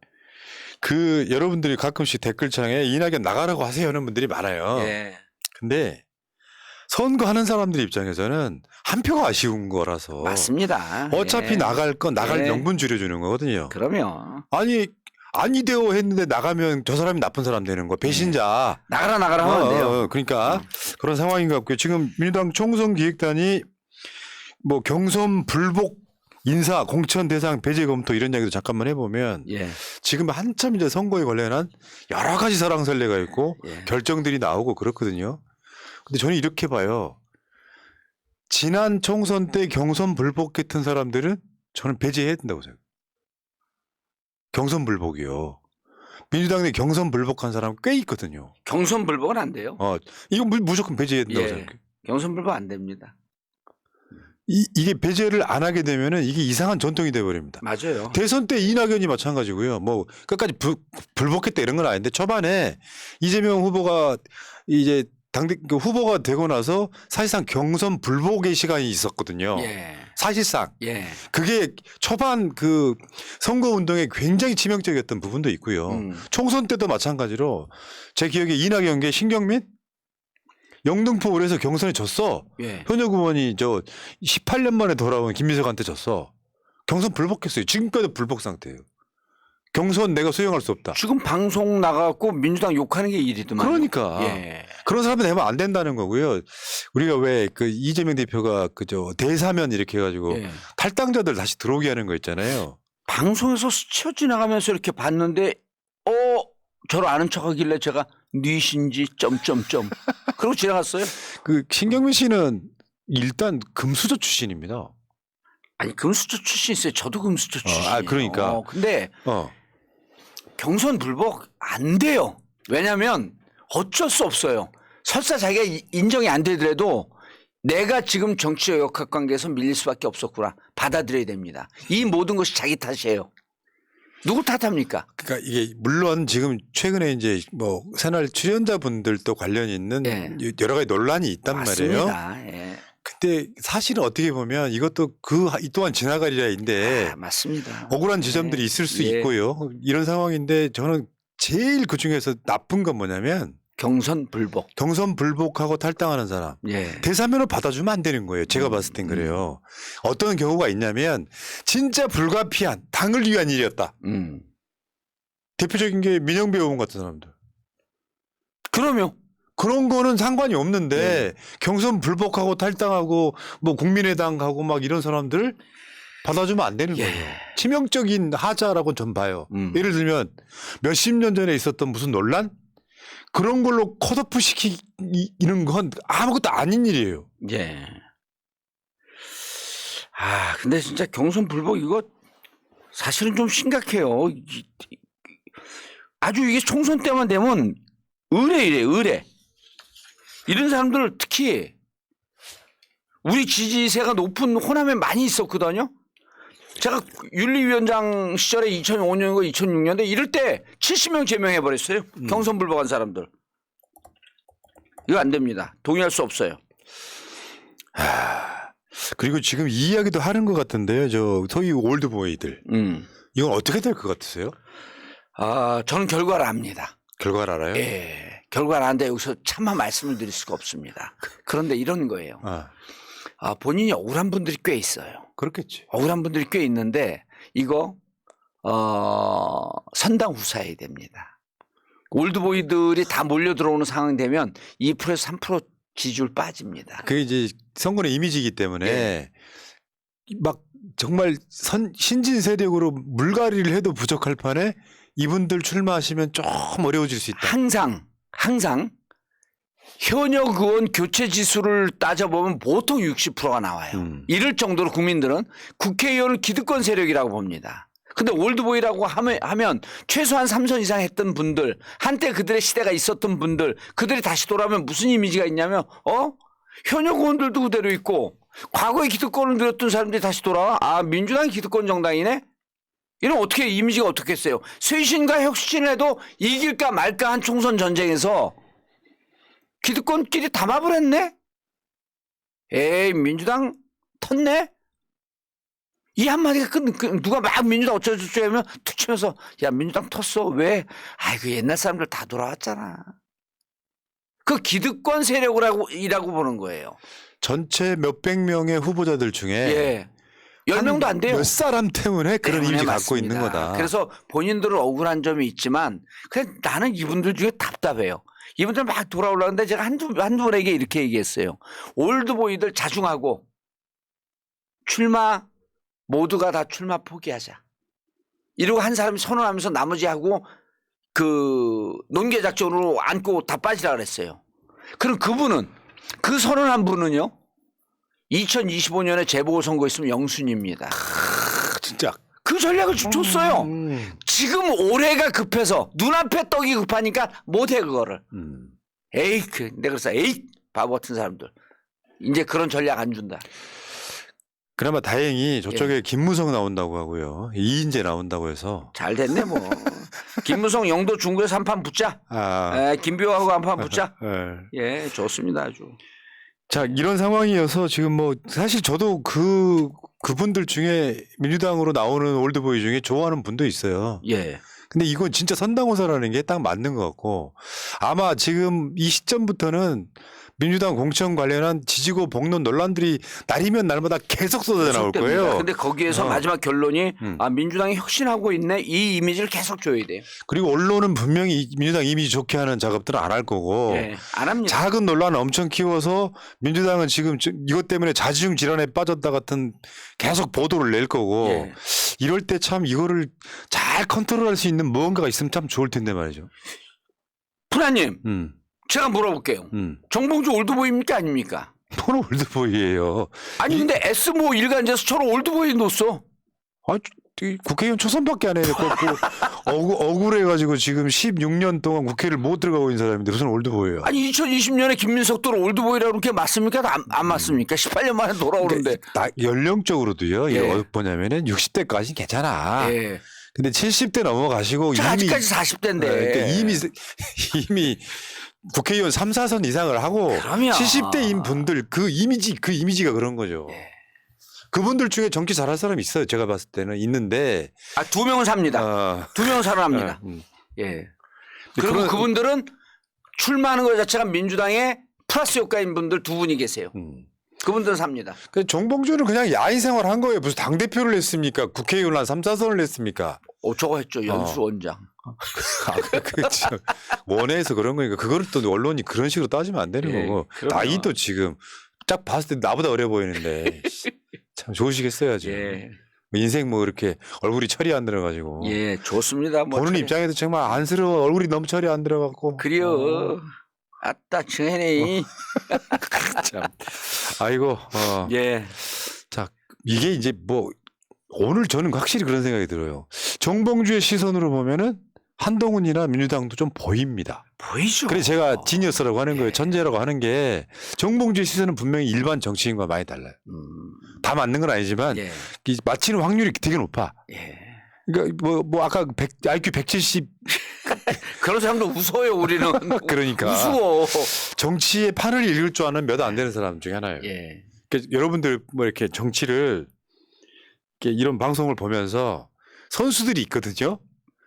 여러분들이 가끔씩 댓글창에 이낙연 나가라고 하세요 하는 분들이 많아요. 예. 근데 선거하는 사람들 입장에서는 한 표가 아쉬운 거라서 맞습니다. 어차피 예. 나갈 예. 명분 줄여주는 거거든요. 그러면 아니 되어 했는데 나가면 저 사람이 나쁜 사람 되는 거 배신자. 나가라 하면 안 돼요. 그러니까 그런 상황인 것 같고요. 지금 민주당 총선 기획단이 뭐 경선 불복 인사 공천 대상 배제 검토 이런 이야기도 잠깐만 해보면 예. 지금 한참 이제 선거에 관련한 여러 가지 사랑설레가 있고 예. 결정들이 나오고 그렇거든요. 근데 저는 이렇게 봐요. 지난 총선 때 경선 불복했던 사람들은 저는 배제해야 된다고 생각해요. 경선 불복이요. 민주당 내 경선 불복한 사람 꽤 있거든요. 경선 불복은 안 돼요. 이거 무조건 배제해야 된다고 예. 생각해요. 경선 불복 안 됩니다. 이게 배제를 안 하게 되면은 이게 이상한 전통이 돼버립니다. 맞아요. 대선 때 이낙연이 마찬가지고요. 뭐 끝까지 불복했다 이런 건 아닌데 초반에 이재명 후보가 이제 후보가 되고 나서 사실상 경선 불복의 시간이 있었거든요. 예. 사실상 예. 그게 초반 그 선거 운동에 굉장히 치명적이었던 부분도 있고요. 총선 때도 마찬가지로 제 기억에 이낙연계 신경민 영등포울에서 경선에 졌어. 예. 현역 의원이 18년 만에 돌아온 김민석한테 졌어. 경선 불복했어요. 지금까지 불복 상태예요. 경선 내가 수용할 수 없다. 지금 방송 나가고 민주당 욕하는 게 일이더만. 그러니까 예. 그런 사람들 되면 안 된다는 거고요. 우리가 왜 그 이재명 대표가 대사면 이렇게 해가지고 예. 탈당자들 다시 들어오게 하는 거 있잖아요. 방송에서 스쳐 지나가면서 이렇게 봤는데 저를 아는 척하길래 제가 뉘신지 점점점 그러고 지나갔어요. 그 신경민 씨는 일단 금수저 출신입니다. 아니 금수저 출신 있어요. 저도 금수저 출신이에요. 그러니까. 근데 경선 불복 안 돼요. 왜냐하면 어쩔 수 없어요. 설사 자기가 인정이 안 되더라도 내가 지금 정치적 역학관계에서 밀릴 수밖에 없었구나. 받아들여야 됩니다. 이 모든 것이 자기 탓이에요. 누구 탓합니까? 그러니까 이게 물론 지금 최근에 이제 뭐 새날 출연자분들도 관련 있는 예. 여러 가지 논란이 있단 말이에요. 맞습니다. 예. 근데 사실은 어떻게 보면 이것도 이 또한 지나가리라인데 맞습니다. 억울한 지점들이 있을 수 있고요. 이런 상황인데 저는 제일 그 중에서 나쁜 건 뭐냐면 경선 불복. 경선 불복하고 탈당하는 사람. 예. 대사면을 받아주면 안 되는 거예요. 제가 봤을 땐 그래요. 어떤 경우가 있냐면 진짜 불가피한 당을 위한 일이었다. 대표적인 게 민영배 의원 같은 사람들. 그러면 그런 거는 상관이 없는데 경선 불복하고 탈당하고 뭐 국민의당 가고 막 이런 사람들 받아주면 안 되는 거예요. 치명적인 하자라고 전 봐요. 예를 들면 몇십 년 전에 있었던 무슨 논란? 그런 걸로 컷오프 시키는 건 아무것도 아닌 일이에요. 예. 근데 진짜 경선 불복 이거 사실은 좀 심각해요. 아주 이게 총선 때만 되면 의뢰. 이런 사람들 특히 우리 지지세가 높은 호남에 많이 있었거든요. 제가 윤리위원장 시절에 2005년과 2006년에 이럴 때 70명 제명해버렸어요. 경선 불복한 사람들. 이거 안 됩니다. 동의할 수 없어요. 그리고 지금 이 이야기도 하는 것 같은데요. 저 소위 올드보이들. 이건 어떻게 될 것 같으세요? 저는 결과를 압니다. 결과를 알아요? 예. 결과를 아는데 여기서 차마 말씀을 드릴 수가 없습니다. 그런데 이런 거예요. 본인이 억울한 분들이 꽤 있어요. 그렇겠지. 억울한 분들이 꽤 있는데 이거 선당 후사해야 됩니다. 올드보이들이 다 몰려 들어오는 상황이 되면 2%에서 3% 지지율 빠집니다. 그게 이제 선거의 이미지이기 때문에 막 정말 신진 세력으로 물갈이를 해도 부족할 판에 이분들 출마하시면 조금 어려워질 수 있다. 항상 현역 의원 교체 지수를 따져보면 보통 60%가 나와요. 이럴 정도로 국민들은 국회의원을 기득권 세력이라고 봅니다. 근데 올드보이라고 하면 최소한 3선 이상 했던 분들, 한때 그들의 시대가 있었던 분들, 그들이 다시 돌아오면 무슨 이미지가 있냐면 현역 의원들도 그대로 있고 과거에 기득권을 누렸던 사람들이 다시 돌아와. 민주당이 기득권 정당이네? 이런 어떻게 이미지가 어떻겠어요? 쇄신과 혁신을 해도 이길까 말까 한 총선 전쟁에서 기득권끼리 담아버렸네? 에이 민주당 텄네? 이 한마디가 누가 막 민주당 어쩌고저쩌고 하면 툭 치면서 야 민주당 텄어. 왜? 그 옛날 사람들 다 돌아왔잖아. 그 기득권 세력이라고 보는 거예요. 전체 몇백 명의 후보자들 중에 10명도 안 돼요. 몇 사람 때문에 그런 이미지 갖고 있는 거다. 그래서 본인들은 억울한 점이 있지만 그냥 나는 이분들 중에 답답해요. 이분들 막 돌아오려는데 제가 한두 분에게 이렇게 얘기했어요. 올드보이들 자중하고 모두가 다 출마 포기하자. 이러고 한 사람이 선언하면서 나머지하고 그 논개작전으로 안고 다 빠지라 그랬어요. 그럼 그 선언한 분은요. 2025년에 재보궐선거 있으면 영순입니다. 진짜. 그 전략을 줬어요. 지금 올해가 급해서 눈앞에 떡이 급하니까 못해 그거를. 내가 그래서 바보 같은 사람들. 이제 그런 전략 안 준다. 그나마 다행히 저쪽에 김무성 나온다고 하고요. 이인재 나온다고 해서. 잘 됐네 뭐. 김무성 영도 중구에서 한판 붙자. 김비호하고 한판 붙자. 예, 좋습니다 아주. 자, 이런 상황이어서 지금 뭐 사실 저도 그분들 중에 민주당으로 나오는 올드보이 중에 좋아하는 분도 있어요. 예. 근데 이건 진짜 선당후사라는 게 딱 맞는 것 같고 아마 지금 이 시점부터는 민주당 공천 관련한 지지고 복론 논란들이 날이면 날마다 계속 쏟아져 나올 거예요. 근데 거기에서 마지막 결론이 민주당이 혁신하고 있네 이 이미지를 계속 줘야 돼요. 그리고 언론은 분명히 민주당 이미지 좋게 하는 작업들은 안 할 거고 안 합니다. 작은 논란을 엄청 키워서 민주당은 지금 이것 때문에 자지중 질환에 빠졌다 같은 계속 보도를 낼 거고 이럴 때 참 이거를 잘 컨트롤할 수 있는 무언가가 있으면 참 좋을 텐데 말이죠. 프라님, 음. 제가 물어볼게요. 정봉주 올드보이입니까 아닙니까? 뭐는 올드보이예요. 아니 근데 S모 일간지에서 저를 올드보이 넣었어. 아, 국회의원 초선밖에 안 해놓고 억울해가지고 지금 16년 동안 국회를 못 들어가고 있는 사람인데 무슨 올드보이예요. 아니 2020년에 김민석도 올드보이라고 그렇게 맞습니까? 안 맞습니까? 18년 만에 돌아오는데. 연령적으로도요. 예. 이게 뭐냐면은 60대까지는 괜찮아. 예. 근데 70대 넘어가시고 저 이미 아직까지 40대인데. 그러니까 이미 국회의원 3, 4선 이상을 하고 그럼요. 70대인 분들 그 이미지가 그런 거죠. 예. 그분들 중에 정치 잘할 사람이 있어요. 제가 봤을 때는 있는데. 아, 2명은 삽니다. 2명은 살아납니다. 예. 그리고 그런- 그분들은 출마하는 것 자체가 민주당의 플러스 효과인 분들 2분이 계세요. 그분들은 삽니다. 정봉주는 그냥 야인 생활 한 거예요. 무슨 당대표를 냈습니까? 국회의원 한 3, 4선을 냈습니까? 저거 했죠. 연수원장. 그렇죠. 원해서 그런 거니까 그거를 또 언론이 그런 식으로 따지면 안 되는 예, 거고. 그럼요. 나이도 지금 딱 봤을 때 나보다 어려 보이는데 참 좋으시겠어야죠. 예. 인생 뭐 이렇게 얼굴이 철이 안 들어가지고. 예, 좋습니다. 뭐 보는 차라리. 입장에도 정말 안쓰러워. 얼굴이 너무 철이 안 들어갔고. 그래요. 아따, 정해네. 참. 아이고. 예. 자, 이게 이제 뭐 오늘 저는 확실히 그런 생각이 들어요. 정봉주의 시선으로 보면은 한동훈이나 민주당도 좀 보입니다. 보이죠. 그래서 제가 지니어스라고 하는 거예요. 천재라고 하는 게 정봉주의 시선은 분명히 일반 정치인과 많이 달라요. 다 맞는 건 아니지만 예. 이 맞히는 확률이 되게 높아. 예. 그러니까 뭐 아까 IQ 170 그런 사람도 웃어요, 우리는. 그러니까 우스워. 정치의 판을 읽을 줄 아는 몇 안 되는 사람 중에 하나예요. 예. 그러니까 여러분들 뭐 이렇게 정치를 이렇게 이런 방송을 보면서 선수들이 있거든요.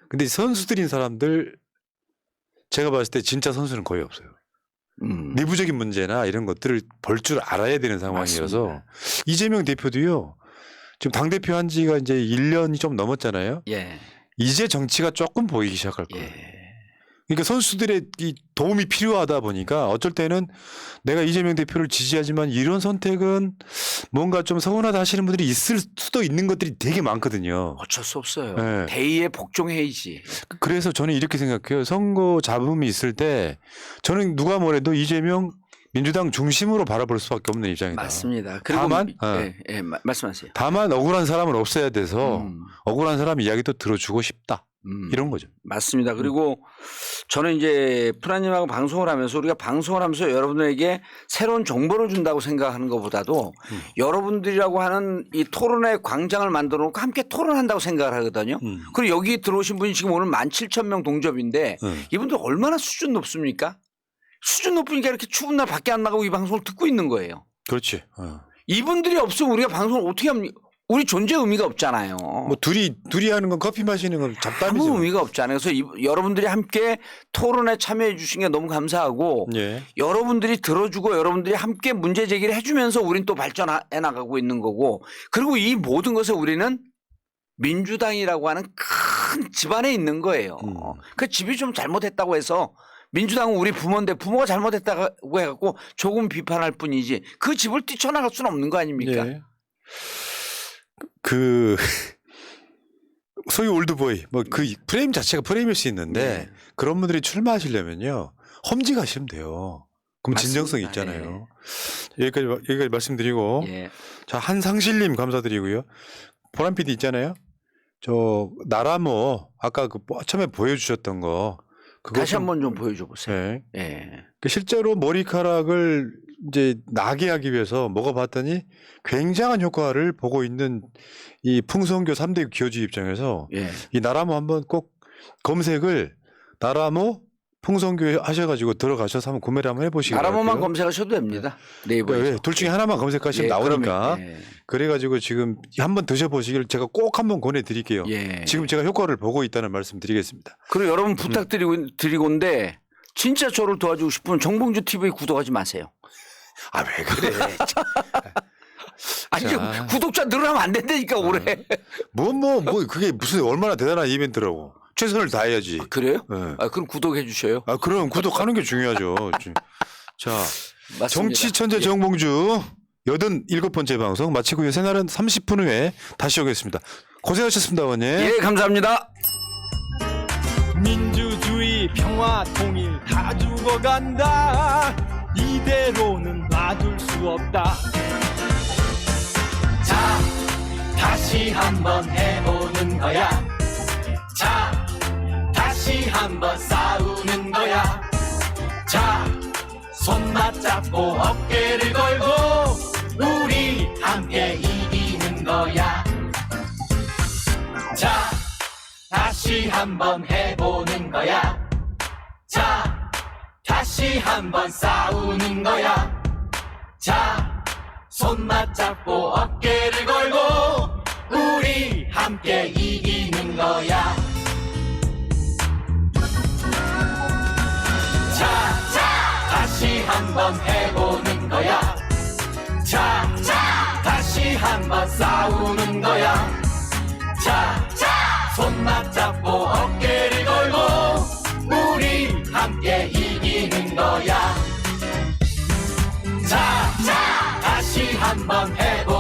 근데 선수들인 사람들 제가 봤을 때 진짜 선수는 거의 없어요. 내부적인 문제나 이런 것들을 볼 줄 알아야 되는 상황이어서 맞습니다. 이재명 대표도요. 지금 당대표 한 지가 이제 1년이 좀 넘었잖아요. 예. 이제 정치가 조금 보이기 시작할 거예요. 예. 그러니까 선수들의 이 도움이 필요하다 보니까 어쩔 때는 내가 이재명 대표를 지지하지만 이런 선택은 뭔가 좀 서운하다 하시는 분들이 있을 수도 있는 것들이 되게 많거든요. 어쩔 수 없어요. 네. 대의에 복종해야지. 그래서 저는 이렇게 생각해요. 선거 잡음이 있을 때 저는 누가 뭐래도 이재명 민주당 중심으로 바라볼 수밖에 없는 입장이다. 맞습니다. 그리고 다만, 예, 말씀하세요. 다만 억울한 사람은 없어야 돼서 음. 억울한 사람 이야기도 들어주고 싶다. 이런 거죠. 맞습니다. 그리고 저는 이제 프라님하고 방송을 하면서 우리가 방송을 하면서 여러분들에게 새로운 정보를 준다고 생각하는 것보다도 여러분들이라고 하는 이 토론의 광장을 만들어 놓고 함께 토론한다고 생각을 하거든요. 그리고 여기 들어오신 분이 지금 오늘 17,000명 동접인데 이분들 얼마나 수준 높습니까? 수준 높으니까 이렇게 추운 날 밖에 안 나가고 이 방송을 듣고 있는 거예요. 그렇지. 이분들이 없으면 우리가 방송을 어떻게 합니까? 우리 존재 의미가 없잖아요. 뭐 둘이 하는 건 커피 마시는 건 잡담이죠. 아무 의미가 없잖아요. 그래서 여러분들이 함께 토론에 참여해 주신 게 너무 감사하고 예. 여러분들이 들어주고 여러분들이 함께 문제 제기를 해주면서 우린 또 발전해 나가고 있는 거고 그리고 이 모든 것을 우리는 민주당이라고 하는 큰 집안에 있는 거예요. 그 집이 좀 잘못했다고 해서 민주당은 우리 부모인데 부모가 잘못했다고 해갖고 조금 비판할 뿐이지 그 집을 뛰쳐나갈 수는 없는 거 아닙니까? 예. 그 소위 올드보이 뭐 그 프레임 자체가 프레임일 수 있는데 그런 분들이 출마하시려면요 험지 가시면 돼요. 그럼 진정성이 맞습니다. 있잖아요. 여기까지 말씀드리고 예. 자 한상실님 감사드리고요. 보람 PD 있잖아요. 저 나라모 아까 그 처음에 보여주셨던 거 그거 다시 좀- 한번 좀 보여줘 보세요. 네. 예. 그 실제로 머리카락을 이제 나게 하기 위해서 먹어봤더니 굉장한 효과를 보고 있는 이 풍성교 3대 기호주의 입장에서 예. 이 나라모 한번 꼭 검색을 나라모 풍성교 하셔가지고 들어가셔서 한번 구매를 한번 해보시기 나라모만 바랄게요. 검색하셔도 됩니다. 네이버에서. 그러니까 둘 중에 하나만 검색하시면 나오니까 그러면, 그래가지고 지금 한번 드셔보시길 제가 꼭 한번 권해드릴게요. 예. 지금 제가 효과를 보고 있다는 말씀 드리겠습니다. 그리고 여러분 드리고인데 진짜 저를 도와주고 싶으면 정봉주 TV 구독하지 마세요. 아 왜 그래? 아니 자. 구독자 늘어나면 안 된다니까 올해. 뭐 그게 무슨 얼마나 대단한 이벤트라고 최선을 다해야지. 그래요? 네. 아, 그럼 구독해 주셔요. 아, 그럼 구독하는 게 중요하죠. 자, 맞습니다. 정치 천재 예. 정봉주 87번째 방송 마치고요. 새날은 30분 후에 다시 오겠습니다. 고생하셨습니다, 어머니. 예, 감사합니다. 민주주의 평화 통일 다 죽어간다. 이대로는 놔둘 수 없다. 자, 다시 한번 해보는 거야. 자, 다시 한번 싸우는 거야. 자, 손 맞잡고 어깨를 걸고 우리 함께 이기는 거야. 자, 다시 한번 해보는 거야. 자, 다시 한번 싸우는 거야. 자, 손 맞잡고 어깨를 걸고 우리 함께 이기는 거야. 자, 다시 한번 해보는 거야. 자, 다시 한번 싸우는 거야. 자, 손 맞잡고 어깨를 걸고 우리 함께 이기는 거야. 자, 다시 한번 해보